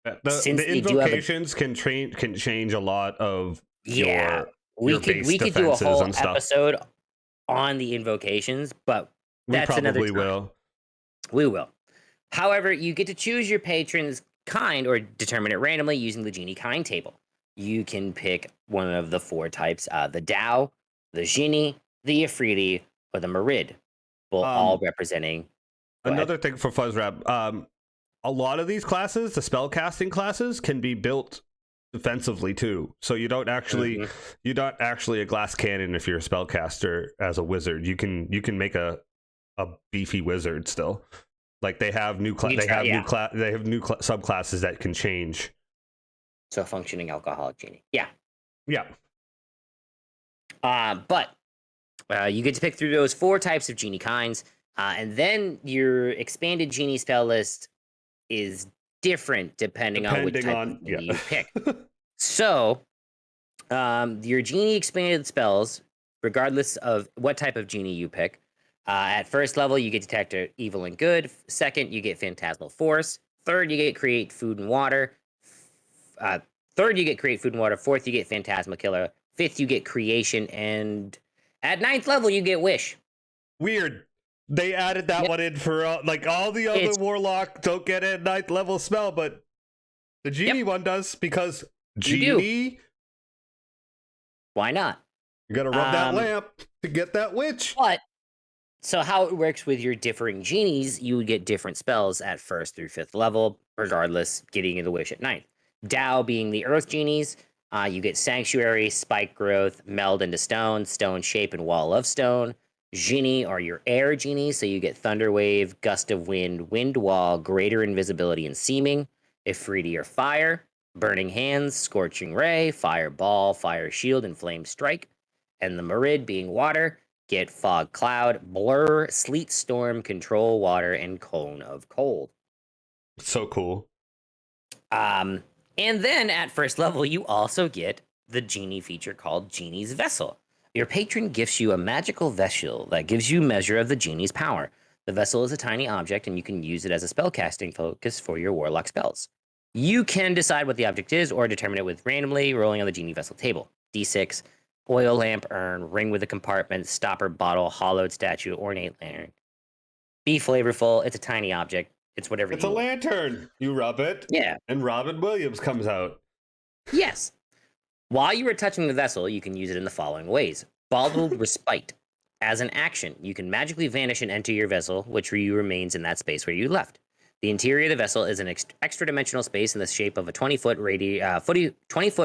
the invocations can change a lot of we could do a whole episode on the invocations, but that's another time. We will. However, you get to choose your patron's kind or determine it randomly using the genie kind table. You can pick one of the 4 types: the Dao, the Genie, the Ifriti, or the Marid, all representing. Another thing for FuzzRab, a lot of these classes, the spellcasting classes, can be built defensively too. So you don't actually you're not actually a glass cannon if you're a spellcaster as a wizard. You can make a beefy wizard still. Like they have new subclasses that can change. So functioning alcoholic genie. Yeah. But you get to pick through those 4 types of genie kinds, and then your expanded genie spell list is different depending on which type of genie you pick. So, your genie expanded spells, regardless of what type of genie you pick. At first level, you get Detector Evil and Good. Second, you get Phantasmal Force. Third, you get create food and water. Uh, third, you get create food and water. Fourth, you get Phantasma Killer. Fifth, you get creation, and at ninth level, you get wish. Weird. They added that Yep. one in for like all the other It's- warlock don't get a ninth level spell, but the genie one does because You do. genie. Why not? You gotta rub that Um, lamp to get that witch. But so how it works with your differing genies, you would get different spells at first through fifth level, regardless, getting you the wish at ninth. Tao being the earth genies, you get Sanctuary, Spike Growth, Meld into Stone, Stone Shape, and Wall of Stone. Genie are your air genies, so you get Thunder Wave, Gust of Wind, Wind Wall, Greater Invisibility, and Seeming. Ifriti are fire, Burning Hands, Scorching Ray, Fireball, Fire Shield, and Flame Strike. And the Marid being water, get Fog Cloud, Blur, Sleet Storm, Control Water, and Cone of Cold. So cool. And then at first level, you also get the genie feature called Genie's Vessel. Your patron gifts you a magical vessel that gives you measure of the genie's power. The vessel is a tiny object, and you can use it as a spellcasting focus for your warlock spells. You can decide what the object is or determine it with randomly rolling on the genie vessel table. D6, oil lamp, urn, ring with a compartment, stopper, bottle, hollowed statue, ornate lantern. Be flavorful. It's a tiny object. It's whatever It's you a want. lantern. You rub it, Yeah. and Robin Williams comes out. Yes. While you are touching the vessel, you can use it in the following ways. Bottled Respite. As an action, you can magically vanish and enter your vessel, which remains in that space where you left. The interior of the vessel is an extra dimensional space in the shape of a 20-foot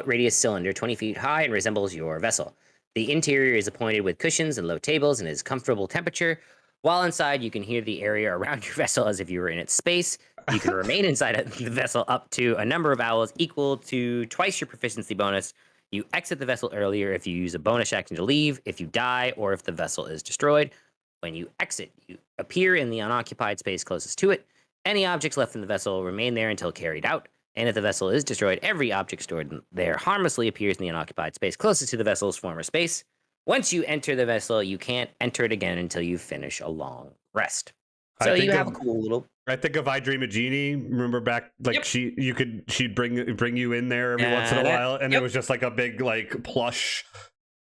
radius cylinder, 20 feet high, and resembles your vessel. The interior is appointed with cushions and low tables and is comfortable temperature. While inside, you can hear the area around your vessel as if you were in its space. You can remain inside of the vessel up to a number of hours equal to twice your proficiency bonus. You exit the vessel earlier if you use a bonus action to leave, if you die, or if the vessel is destroyed. When you exit, you appear in the unoccupied space closest to it. Any objects left in the vessel remain there until carried out. And if the vessel is destroyed, every object stored there harmlessly appears in the unoccupied space closest to the vessel's former space. Once you enter the vessel, you can't enter it again until you finish a long rest. I So think you have a of- cool little. I think if I Dream a Genie, remember back, like Yep. she'd bring you in there every once in a while, and it was just like a big like plush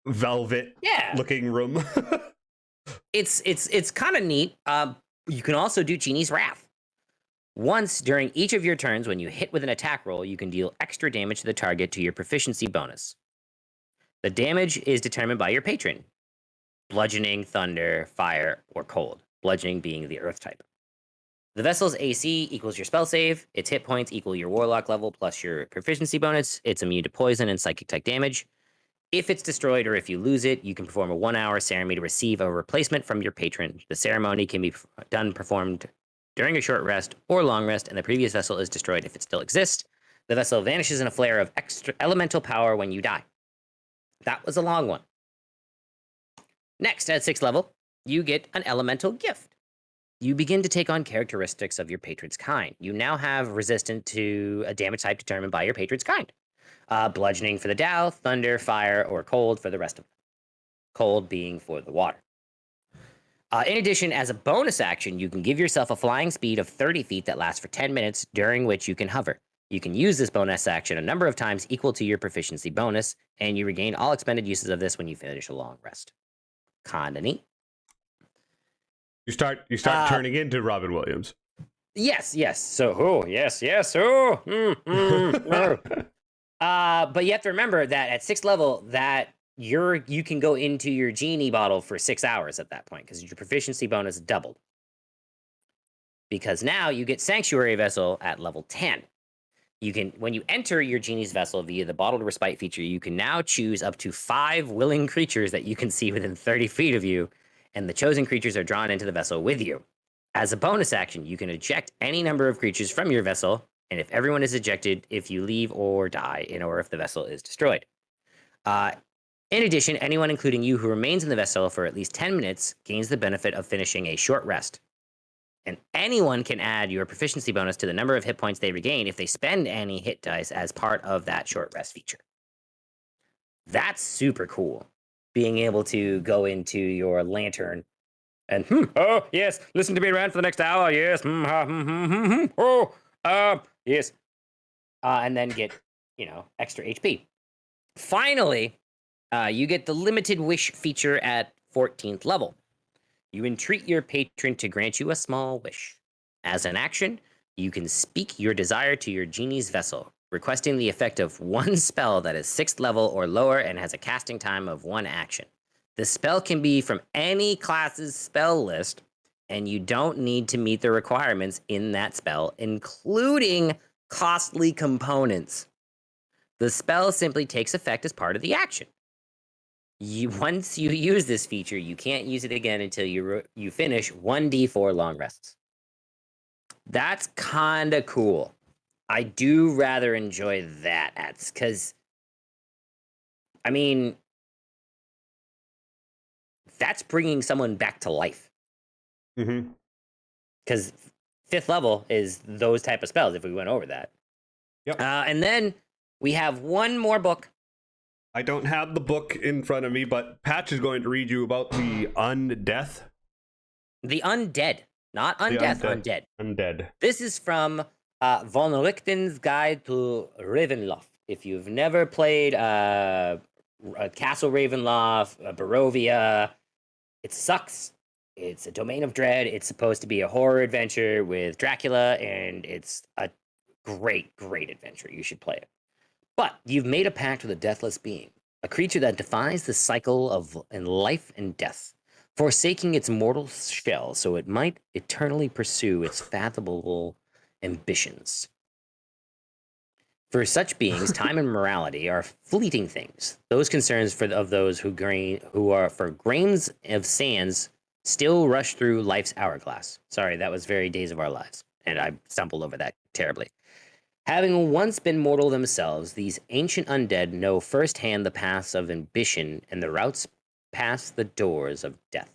velvet Yeah. looking room. It's kind of neat. You can also do Genie's Wrath. Once during each of your turns, when you hit with an attack roll, you can deal extra damage to the target to your proficiency bonus. The damage is determined by your patron. Bludgeoning, thunder, fire, or cold. Bludgeoning being the earth type. The vessel's AC equals your spell save. Its hit points equal your warlock level plus your proficiency bonus. It's immune to poison and psychic type damage. If it's destroyed or if you lose it, you can perform a 1-hour ceremony to receive a replacement from your patron. The ceremony can be performed during a short rest or long rest, and the previous vessel is destroyed if it still exists. The vessel vanishes in a flare of extra elemental power when you die. That was a long one. Next, at 6th level, you get an elemental gift. You begin to take on characteristics of your patron's kind. You now have resistant to a damage type determined by your patron's kind. Bludgeoning for the Tao, thunder, fire, or cold for the rest of them. Cold being for the water. In addition, as a bonus action, you can give yourself a flying speed of 30 feet that lasts for 10 minutes, during which you can hover. You can use this bonus action a number of times equal to your proficiency bonus, and you regain all expended uses of this when you finish a long rest. Kinda neat. You start turning into Robin Williams. Yes. So, yes. But you have to remember that at 6th level, that you can go into your genie bottle for 6 hours at that point because your proficiency bonus doubled. Because now you get Sanctuary Vessel at level 10. You can, when you enter your genie's vessel via the bottled respite feature, you can now choose up to 5 willing creatures that you can see within 30 feet of you, and the chosen creatures are drawn into the vessel with you. As a bonus action, you can eject any number of creatures from your vessel, and if everyone is ejected, if you leave or die, or if the vessel is destroyed. In addition, anyone, including you, who remains in the vessel for at least 10 minutes gains the benefit of finishing a short rest. And anyone can add your proficiency bonus to the number of hit points they regain if they spend any hit dice as part of that short rest feature. That's super cool. Being able to go into your lantern and, oh, yes, listen to me around for the next hour, yes, oh, Yes. And then get, extra HP. Finally, you get the limited wish feature at 14th level. You entreat your patron to grant you a small wish. As an action, you can speak your desire to your genie's vessel, requesting the effect of one spell that is 6th level or lower and has a casting time of 1 action. The spell can be from any class's spell list, and you don't need to meet the requirements in that spell, including costly components. The spell simply takes effect as part of the action. Once you use this feature, you can't use it again until you finish 1d4 long rests. That's kind of cool. I do rather enjoy that, because, I mean, that's bringing someone back to life. Mm-hmm. Because 5th level is those type of spells, if we went over that. Yep. And then we have one more book. I don't have the book in front of me, but Patch is going to read you about the undeath. The undead. Not undeath, undead. Undead. This is from Von Richten's Guide to Ravenloft. If you've never played Castle Ravenloft, Barovia, it sucks. It's a domain of dread. It's supposed to be a horror adventure with Dracula, and it's a great, great adventure. You should play it. But you've made a pact with a deathless being, a creature that defies the cycle of life and death, forsaking its mortal shell so it might eternally pursue its fathomable ambitions. For such beings, time and morality are fleeting things. Those concerns of those who are for grains of sands still rush through life's hourglass. Sorry, that was very Days of Our Lives, and I stumbled over that terribly. Having once been mortal themselves, these ancient undead know firsthand the paths of ambition and the routes past the doors of death.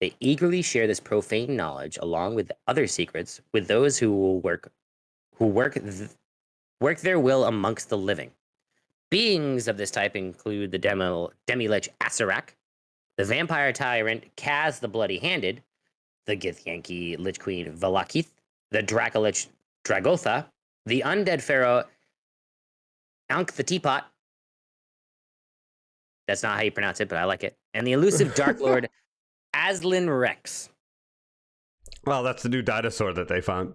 They eagerly share this profane knowledge along with other secrets with those who will work their will amongst the living. Beings of this type include the Demi-Lich Acerak, the vampire tyrant Kaz the Bloody-Handed, the Githyanki Lich Queen Valakith, the Dracolich Dragotha, the undead pharaoh Ankh the Teapot. That's not how you pronounce it, but I like it. And the elusive Dark Lord Aslan Rex. Well, that's the new dinosaur that they found.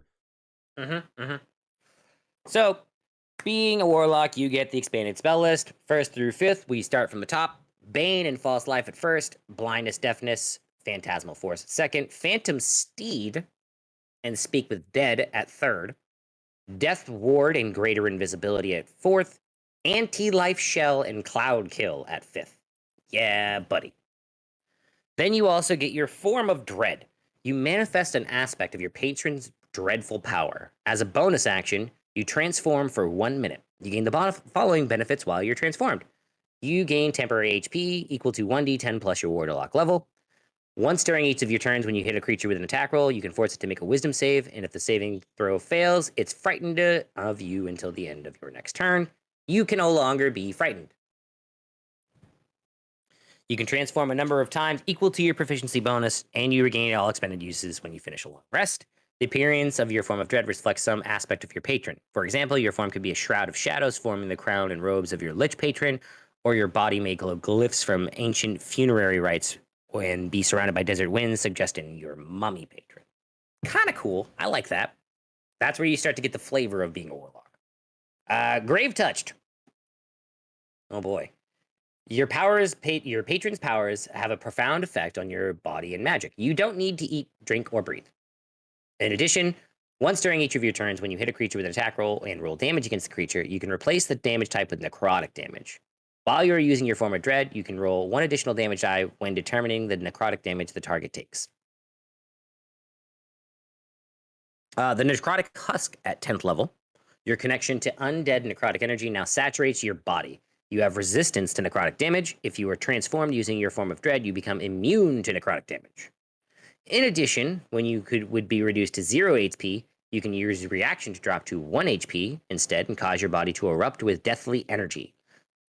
So, being a warlock, you get the expanded spell list. 1st through 5th, we start from the top. Bane and False Life at 1st, Blindness, Deafness, Phantasmal Force at 2nd, Phantom Steed and Speak with Dead at 3rd, Death Ward and Greater Invisibility at 4th, Anti-Life Shell and Cloud Kill at 5th. Yeah, buddy. Then you also get your Form of Dread. You manifest an aspect of your patron's dreadful power. As a bonus action, you transform for 1 minute. You gain the following benefits while you're transformed. You gain temporary HP equal to 1d10 plus your Warlock level. Once during each of your turns when you hit a creature with an attack roll, you can force it to make a wisdom save, and if the saving throw fails, it's frightened of you until the end of your next turn. You can no longer be frightened. You can transform a number of times equal to your proficiency bonus, and you regain all expended uses when you finish a long rest. The appearance of your Form of Dread reflects some aspect of your patron. For example, your form could be a shroud of shadows forming the crown and robes of your Lich patron, or your body may glow glyphs from ancient funerary rites and be surrounded by desert winds, suggesting your mummy patron. Kind of cool. I like that. That's where you start to get the flavor of being a warlock. Grave Touched. Oh boy. Your patron's powers have a profound effect on your body and magic. You don't need to eat, drink, or breathe. In addition, once during each of your turns, when you hit a creature with an attack roll and roll damage against the creature, you can replace the damage type with necrotic damage. While you're using your Form of Dread, you can roll 1 additional damage die when determining the necrotic damage the target takes. The Necrotic Husk at 10th level. Your connection to undead necrotic energy now saturates your body. You have resistance to necrotic damage. If you are transformed using your Form of Dread, you become immune to necrotic damage. In addition, when you would be reduced to 0 HP, you can use your reaction to drop to 1 HP instead and cause your body to erupt with deathly energy.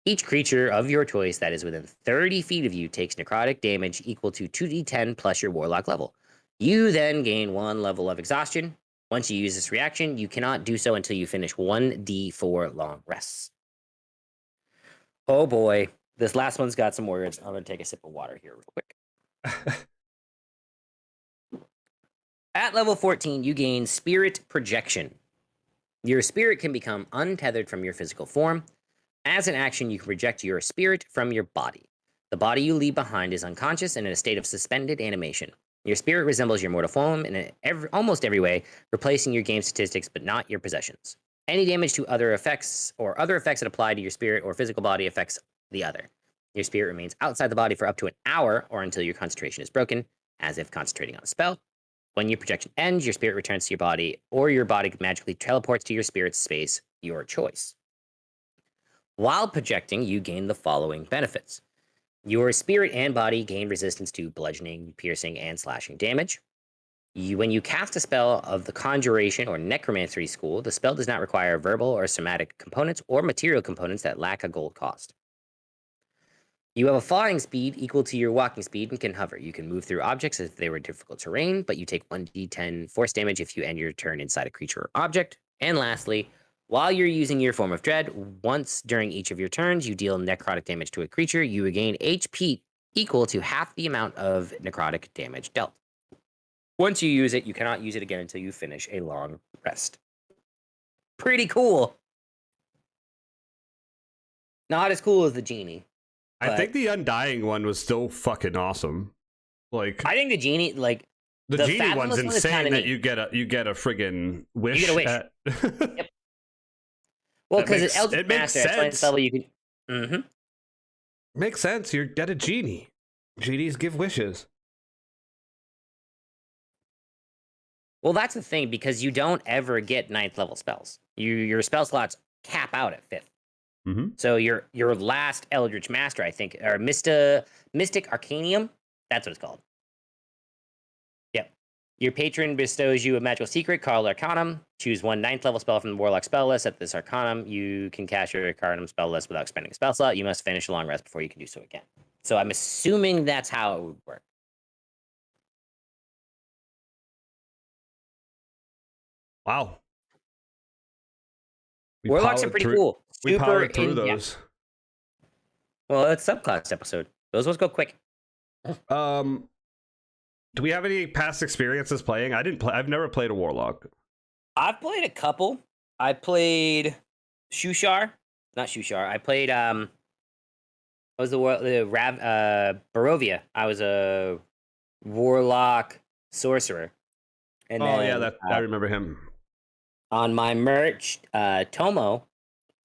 Each creature of your choice that is within 30 feet of you takes necrotic damage equal to 2d10 plus your Warlock level. You then gain 1 level of exhaustion. Once you use this reaction, you cannot do so until you finish 1d4 long rests. Oh boy, this last one's got some words. I'm going to take a sip of water here real quick. At level 14, you gain Spirit Projection. Your spirit can become untethered from your physical form. As an action, you can project your spirit from your body. The body you leave behind is unconscious and in a state of suspended animation. Your spirit resembles your mortal form in almost every way, replacing your game statistics but not your possessions. Any damage to other effects or other effects that apply to your spirit or physical body affects the other. Your spirit remains outside the body for up to an hour or until your concentration is broken, as if concentrating on a spell. When your projection ends, your spirit returns to your body, or your body magically teleports to your spirit's space, your choice. While projecting, you gain the following benefits. Your spirit and body gain resistance to bludgeoning, piercing, and slashing damage. When you cast a spell of the Conjuration or Necromancy school, the spell does not require verbal or somatic components or material components that lack a gold cost. You have a flying speed equal to your walking speed and can hover. You can move through objects as if they were difficult terrain, but you take 1d10 force damage if you end your turn inside a creature or object. And lastly, while you're using your form of dread, once during each of your turns, you deal necrotic damage to a creature, you regain HP equal to half the amount of necrotic damage dealt. Once you use it, you cannot use it again until you finish a long rest. Pretty cool. Not as cool as the genie. I think the Undying one was still fucking awesome. Like, I think the genie, like, the genie Fathomless one's one is insane kinda that neat. you get a friggin' wish. You get a wish. Yep. Well, That because makes- it's Eldritch it makes Master, at 20th sense. level, you can. Mm-hmm. Makes sense. You get a genie. Genies give wishes. Well, that's the thing, because you don't ever get 9th level spells. Your spell slots cap out at 5th. Mm-hmm. So your last Eldritch Master, I think, or Mystic Arcanium, that's what it's called. Yep. Your patron bestows you a magical secret called Arcanum. Choose one 9th level spell from the Warlock spell list. At this Arcanum, you can cast your Arcanum spell list without spending a spell slot. You must finish a long rest before you can do so again. So I'm assuming that's how it would work. Wow. We Warlocks are powered pretty through- cool. We Super powered through in-depth. those. Well, it's subclass episode. Those ones go quick. Do we have any past experiences playing? I've never played a Warlock. I've played a couple. I played Shushar. Not Shushar. I played what was the Barovia. I was a Warlock sorcerer. And then, I remember him. on my merch, Tomo,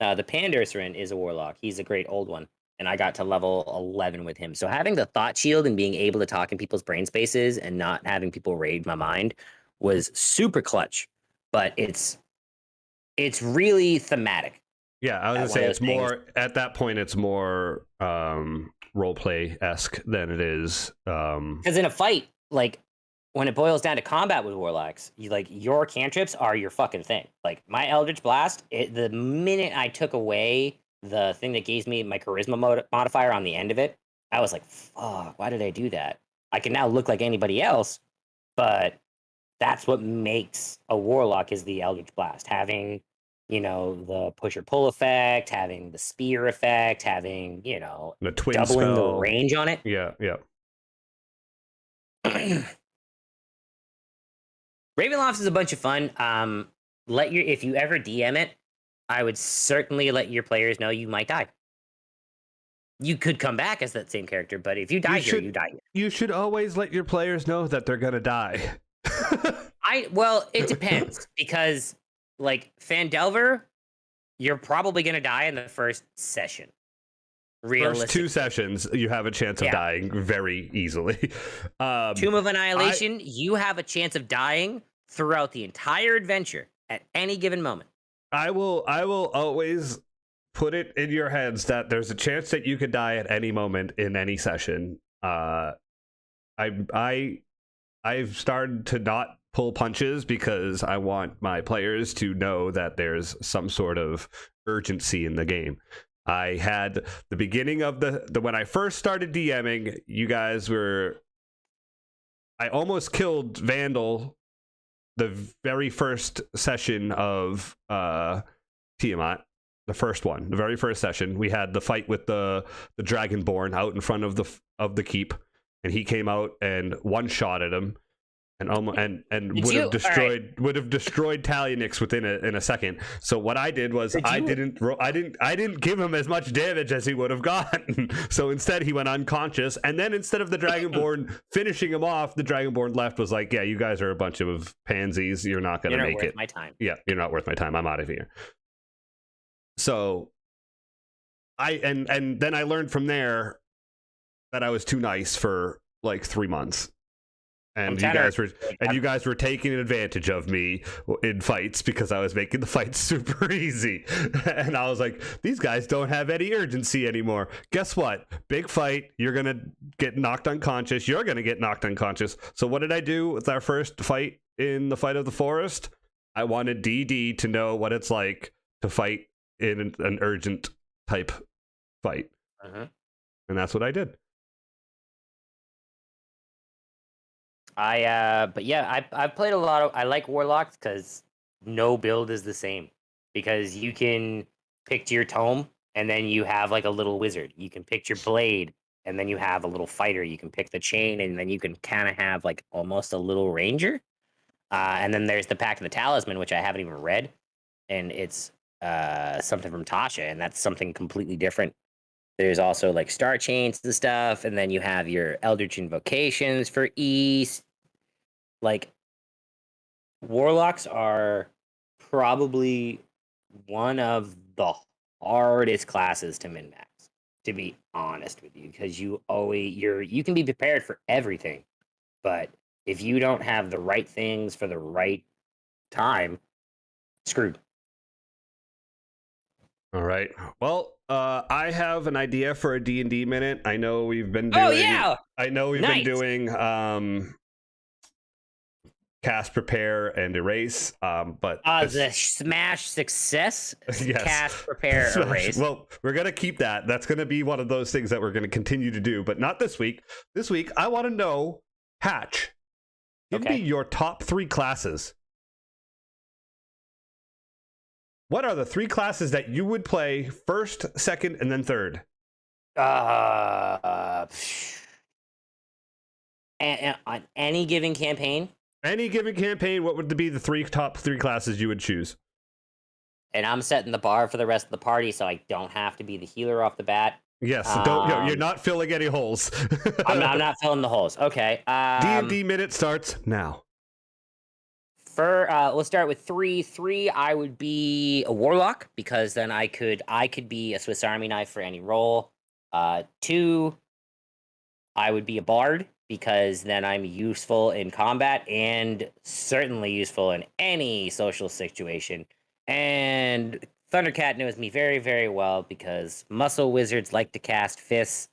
the Pandurcerin, is a Warlock. He's a great old one. And I got to level 11 with him. So having the thought shield and being able to talk in people's brain spaces and not having people raid my mind was super clutch. But it's really thematic. Yeah, I was One gonna of say those it's more at that point. It's more role play esque than it is. Because in a fight, like when it boils down to combat with Warlocks, your cantrips are your fucking thing. Like my Eldritch Blast, the minute I took away the thing that gave me my charisma modifier on the end of it, I was like, fuck, why did I do that? I can now look like anybody else, but that's what makes a Warlock is the Eldritch Blast. Having, the push or pull effect, having the spear effect, having, the twin doubling spell. the range on it. Yeah. Ravenlofts is a bunch of fun. If you ever DM it, I would certainly let your players know you might die. You could come back as that same character, but if you die here, you die here. You should always let your players know that they're gonna die. Well, it depends because Fandelver, you're probably gonna die in the first session. First 2 sessions, you have a chance of dying very easily. Tomb of Annihilation, you have a chance of dying throughout the entire adventure at any given moment. I will always put it in your heads that there's a chance that you could die at any moment in any session. I've started to not pull punches because I want my players to know that there's some sort of urgency in the game. I had the beginning of the when I first started DMing, you guys were... I almost killed Vandal the very first session of Tiamat, the first one, the very first session, we had the fight with the Dragonborn out in front of the keep, and he came out and one-shotted him, and would have destroyed Talionix within a second. So what I did was I didn't give him as much damage as he would have gotten. So instead he went unconscious, and then instead of the Dragonborn finishing him off, the Dragonborn left was like, yeah, you guys are a bunch of pansies. You're not gonna make it. My time. Yeah, you're not worth my time. I'm out of here. So and then I learned from there that I was too nice for like 3 months. And you guys were taking advantage of me in fights because I was making the fights super easy. And I was like, these guys don't have any urgency anymore. Guess what? Big fight. You're going to get knocked unconscious. You're going to get knocked unconscious. So what did I do with our first fight in the Fight of the Forest? I wanted DD to know what it's like to fight in an urgent type fight. And that's what I did. But yeah, I've played a lot of. I like Warlocks because no build is the same. Because you can pick your tome, and then you have like a little wizard. You can pick your blade, and then you have a little fighter. You can pick the chain, and then you can kind of have like almost a little ranger. And then there's the Pact of the Talisman, which I haven't even read, and it's something from Tasha, and that's something completely different. There's also like star chains and stuff, and then you have your Eldritch Invocations for East. Like, Warlocks are probably one of the hardest classes to min-max, to be honest with you, because you can be prepared for everything, but if you don't have the right things for the right time, screwed. All right. Well, I have an idea for a D&D minute. I know we've been doing. Oh yeah. I know we've been doing cast, prepare, and erase. But the smash success. Yes. Cast, prepare, erase. Well, we're gonna keep that. That's gonna be one of those things that we're gonna continue to do, but not this week. This week, I want to know, Hatch. Give me your top 3 classes. What are the 3 classes that you would play first, second, and then third? And on any given campaign? Any given campaign, what would be the top 3 classes you would choose? And I'm setting the bar for the rest of the party, so I don't have to be the healer off the bat. Yes, you're not filling any holes. I'm not filling the holes. Okay. D&D minute starts now. Let's start with 3. 3, I would be a warlock because then I could be a Swiss Army knife for any role. 2, I would be a bard because then I'm useful in combat and certainly useful in any social situation. And Thundercat knows me very, very well because muscle wizards like to cast fist.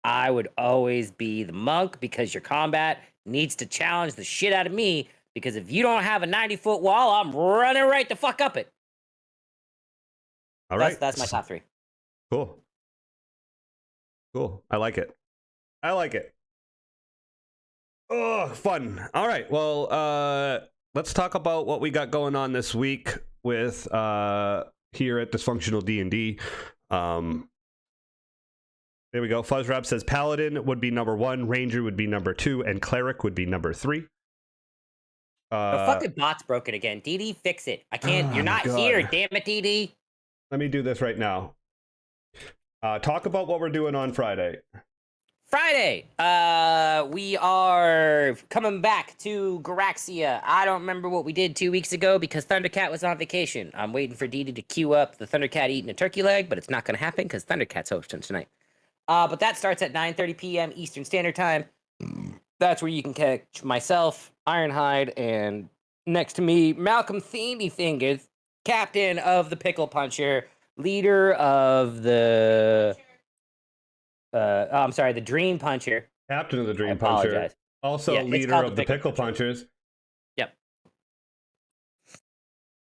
I would always be the monk because your combat needs to challenge the shit out of me. Because if you don't have a 90-foot wall, I'm running right the fuck up it. All right. That's my top 3. Cool. I like it. Oh, fun. All right. Well, let's talk about what we got going on this week with here at Dysfunctional D&D. There we go. Fuzzrap says Paladin would be number 1, Ranger would be number 2, and Cleric would be number 3. The fucking bot's broken again. DD, fix it. I can't. You're not here. Damn it, DD. Let me do this right now. Talk about what we're doing on Friday. We are coming back to Garaxia. I don't remember what we did 2 weeks ago because Thundercat was on vacation. I'm waiting for DD to queue up the Thundercat eating a turkey leg, but it's not going to happen because Thundercat's hosting tonight. But that starts at 9:30 p.m. Eastern Standard Time. That's where you can catch myself, Ironhide, and next to me, Malcolm Thingy Fingers, captain of the Pickle Puncher, leader of the... the Dream Puncher. Captain of the Dream Puncher. Also leader of the Pickle Punchers. Yep.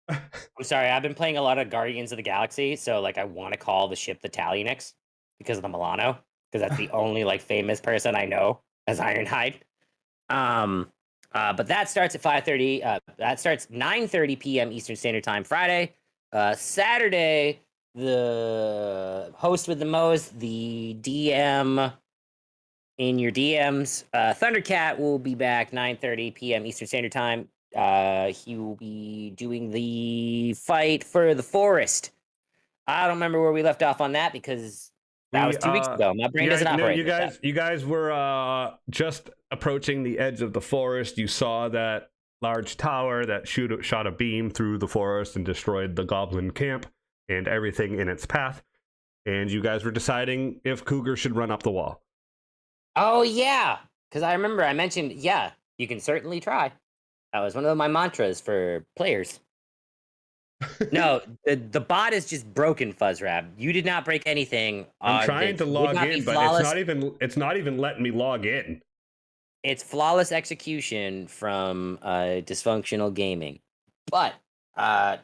I'm sorry, I've been playing a lot of Guardians of the Galaxy, so like I want to call the ship the Talionix because of the Milano, because that's the only like famous person I know as Ironhide. But that starts at 5:30. That starts 9:30 p.m. Eastern Standard Time Friday. Saturday, the host with the most, the DM in your DMs, Thundercat will be back 9:30 p.m. Eastern Standard Time. He will be doing the fight for the forest. I don't remember where we left off on that because that was 2 weeks ago. My brain doesn't operate. You guys were just approaching the edge of the forest. You saw that large tower that shot a beam through the forest and destroyed the goblin camp and everything in its path. And you guys were deciding if Cougar should run up the wall. Oh yeah, because I remember I mentioned, yeah, you can certainly try. That was one of my mantras for players. No, the bot is just broken, Fuzzrab. You did not break anything. I'm trying to log in, but it's not even letting me log in. It's flawless execution from dysfunctional gaming. But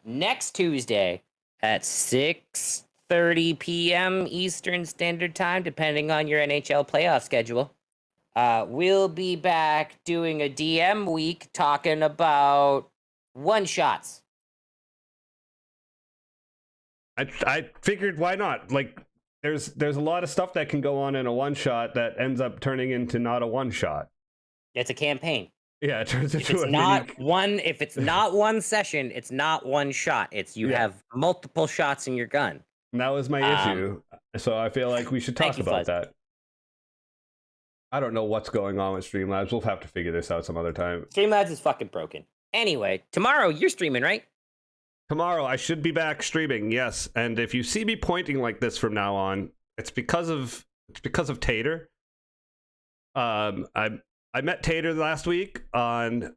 next Tuesday at 6:30 p.m. Eastern Standard Time, depending on your NHL playoff schedule, we'll be back doing a DM week talking about one-shots. I figured why not? Like, there's a lot of stuff that can go on in a one-shot that ends up turning into not a one-shot. It's a campaign. Yeah, it turns into if it's not one session, it's not one shot. It's you have multiple shots in your gun. And that was my issue. So I feel like we should talk about that. I don't know what's going on with Streamlabs. We'll have to figure this out some other time. Streamlabs is fucking broken. Anyway, tomorrow you're streaming, right? Tomorrow I should be back streaming, yes. And if you see me pointing like this from now on, it's because of Tater. I met Tater last week and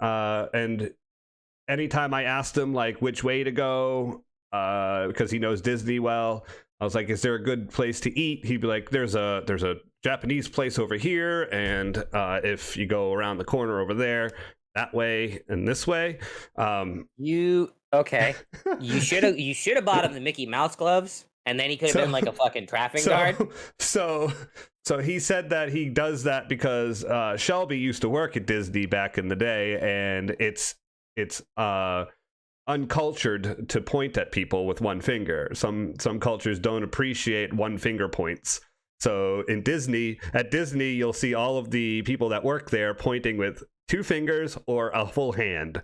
anytime I asked him like which way to go, because he knows Disney well, I was like, is there a good place to eat? He'd be like, there's a Japanese place over here, and if you go around the corner over there, that way and this way. Okay. You should have bought him the Mickey Mouse gloves, and then he could have been like a fucking traffic guard. So he said that he does that because Shelby used to work at Disney back in the day, and it's uncultured to point at people with one finger. Some cultures don't appreciate one finger points. So at Disney, you'll see all of the people that work there pointing with two fingers or a full hand.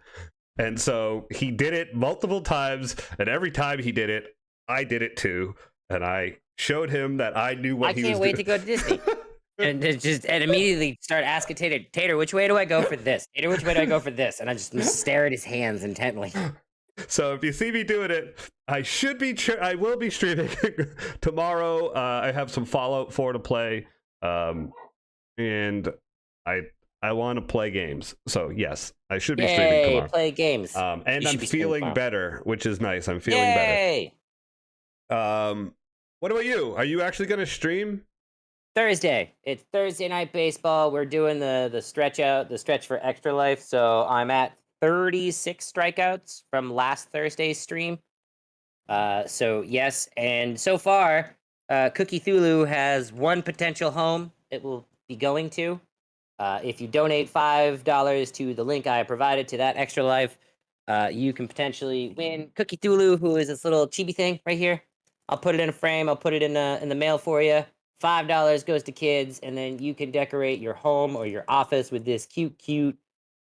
And so he did it multiple times, and every time he did it, I did it too. And I showed him that I knew what he was doing. I can't wait to go to Disney. and immediately start asking Tater, which way do I go for this? Tater, which way do I go for this? And I just stare at his hands intently. So if you see me doing it, I will be streaming tomorrow. I have some Fallout 4 to play, and I want to play games. So yes, I should be streaming tomorrow. Play games. And I'm feeling better, which is nice. I'm feeling better. What about you? Are you actually going to stream? Thursday. It's Thursday Night Baseball. We're doing the stretch for Extra Life. So I'm at 36 strikeouts from last Thursday's stream. So yes, and so far, Cookie Thulu has one potential home it will be going to. If you donate $5 to the link I provided to that Extra Life, you can potentially win Cookie Thulu, who is this little chibi thing right here. I'll put it in a frame. I'll put it in the mail for you. $5 goes to kids, and then you can decorate your home or your office with this cute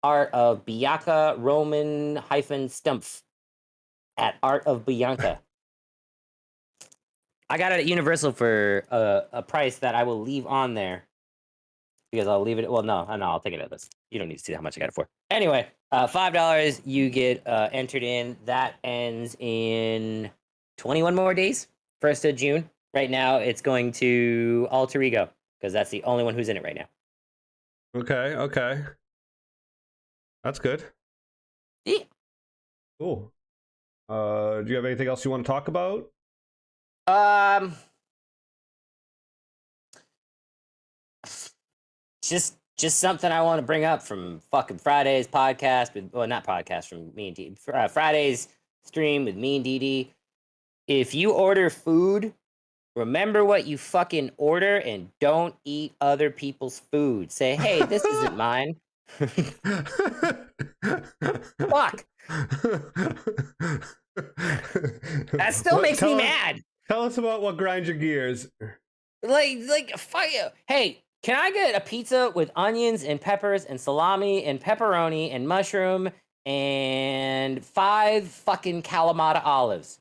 art of Bianca Roman -Stumpf at Art of Bianca. I got it at Universal for a price that I will leave on there because I'll leave it. Well, no, I'll take it at this. You don't need to see how much I got it for. Anyway, $5 you get entered in. That ends in 21 more days, 1st of June. Right now, it's going to Alter Ego because that's the only one who's in it right now. Okay. That's good. Yeah. Cool. Do you have anything else you want to talk about? Just something I want to bring up from fucking Friday's podcast not podcast from me and Dee. Friday's stream with me and Dee. If you order food, remember what you fucking order and don't eat other people's food. Say, hey, this isn't mine. Fuck. That still makes me mad. Tell us about what grinds your gears. Like fire. Hey, can I get a pizza with onions and peppers and salami and pepperoni and mushroom and 5 fucking Kalamata olives?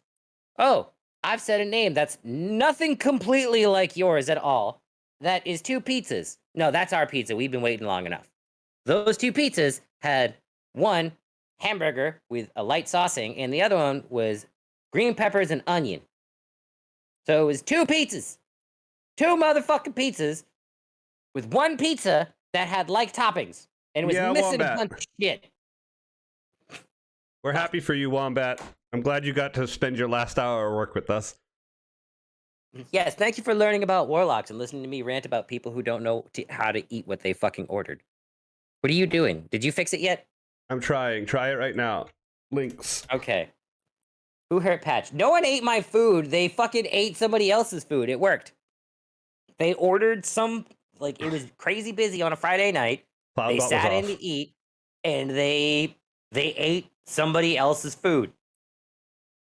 Oh, I've said a name that's nothing completely like yours at all. That is 2 pizzas. No, that's our pizza. We've been waiting long enough. Those 2 pizzas had 1 hamburger with a light saucing, and the other one was green peppers and onion. So it was 2 pizzas. 2 motherfucking pizzas with 1 pizza that had like toppings. And it was missing a bunch of shit. We're happy for you, Wombat. I'm glad you got to spend your last hour of work with us. Yes, thank you for learning about warlocks and listening to me rant about people who don't know how to eat what they fucking ordered. What are you doing? Did you fix it yet? I'm trying. Try it right now. Links. Okay. Who hurt Patch? No one ate my food. They fucking ate somebody else's food. It worked. They ordered some, like, it was crazy busy on a Friday night. They sat in to eat, and they ate somebody else's food.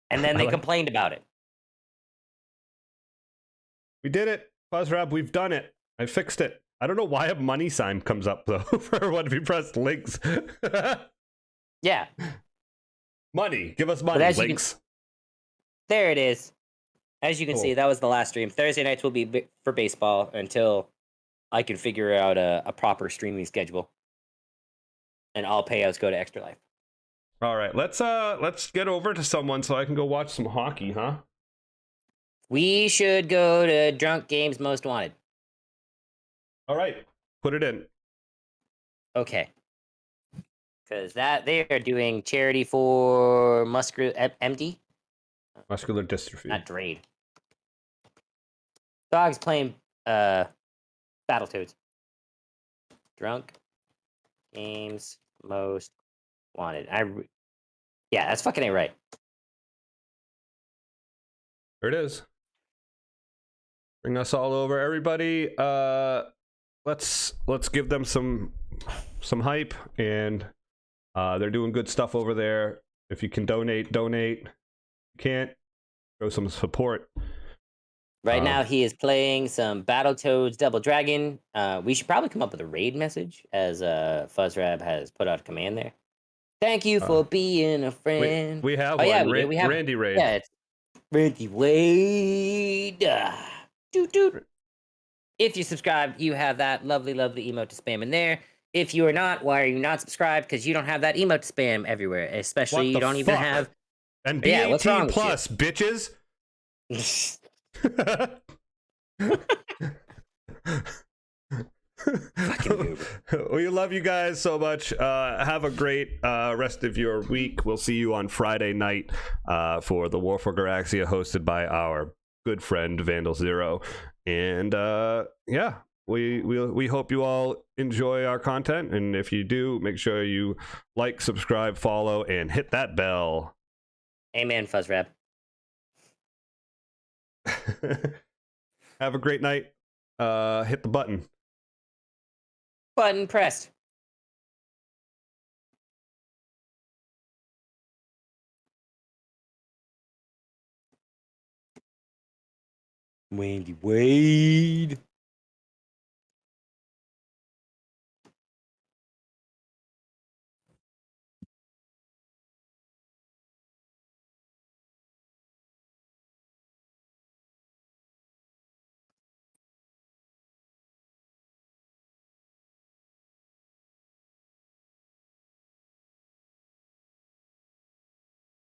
And then they complained about it. We did it. Fuzzrab, we've done it. I fixed it. I don't know why a money sign comes up, though, for when we press links. Yeah. Money. Give us money. Links. There it is. As you can see, that was the last stream. Thursday nights will be for baseball until I can figure out a proper streaming schedule. And all payouts go to Extra Life. All right, let's get over to someone so I can go watch some hockey, huh? We should go to Drunk Games Most Wanted. All right, put it in. Okay. Because they are doing charity for muscular MD. Muscular dystrophy. Not Drade. Dog's playing Battletoads. Drunk Games Most Wanted. Yeah, that's fucking right. There it is. Bring us all over, everybody. Let's give them some hype, and they're doing good stuff over there. If you can donate. If you can't, show some support. Right now, he is playing some Battletoads Double Dragon. We should probably come up with a raid message, as Fuzzrab has put out a command there. Thank you for being a friend. We have one. Yeah, we have Randy Raid. Yeah, it's Randy Wade. Doot, doot. If you subscribe, you have that lovely, lovely emote to spam in there. If you are not, why are you not subscribed? Because you don't have that emote to spam everywhere. Especially you don't even have. And be 18 plus, bitches. We love you guys so much. Have a great rest of your week. We'll see you on Friday night for the War for Garaxia, hosted by our good friend Vandal Zero. And yeah, we hope you all enjoy our content. And if you do, make sure you like, subscribe, follow, and hit that bell. Amen, Fuzzrab. Have a great night. Hit the button. Button pressed. Randy Wade.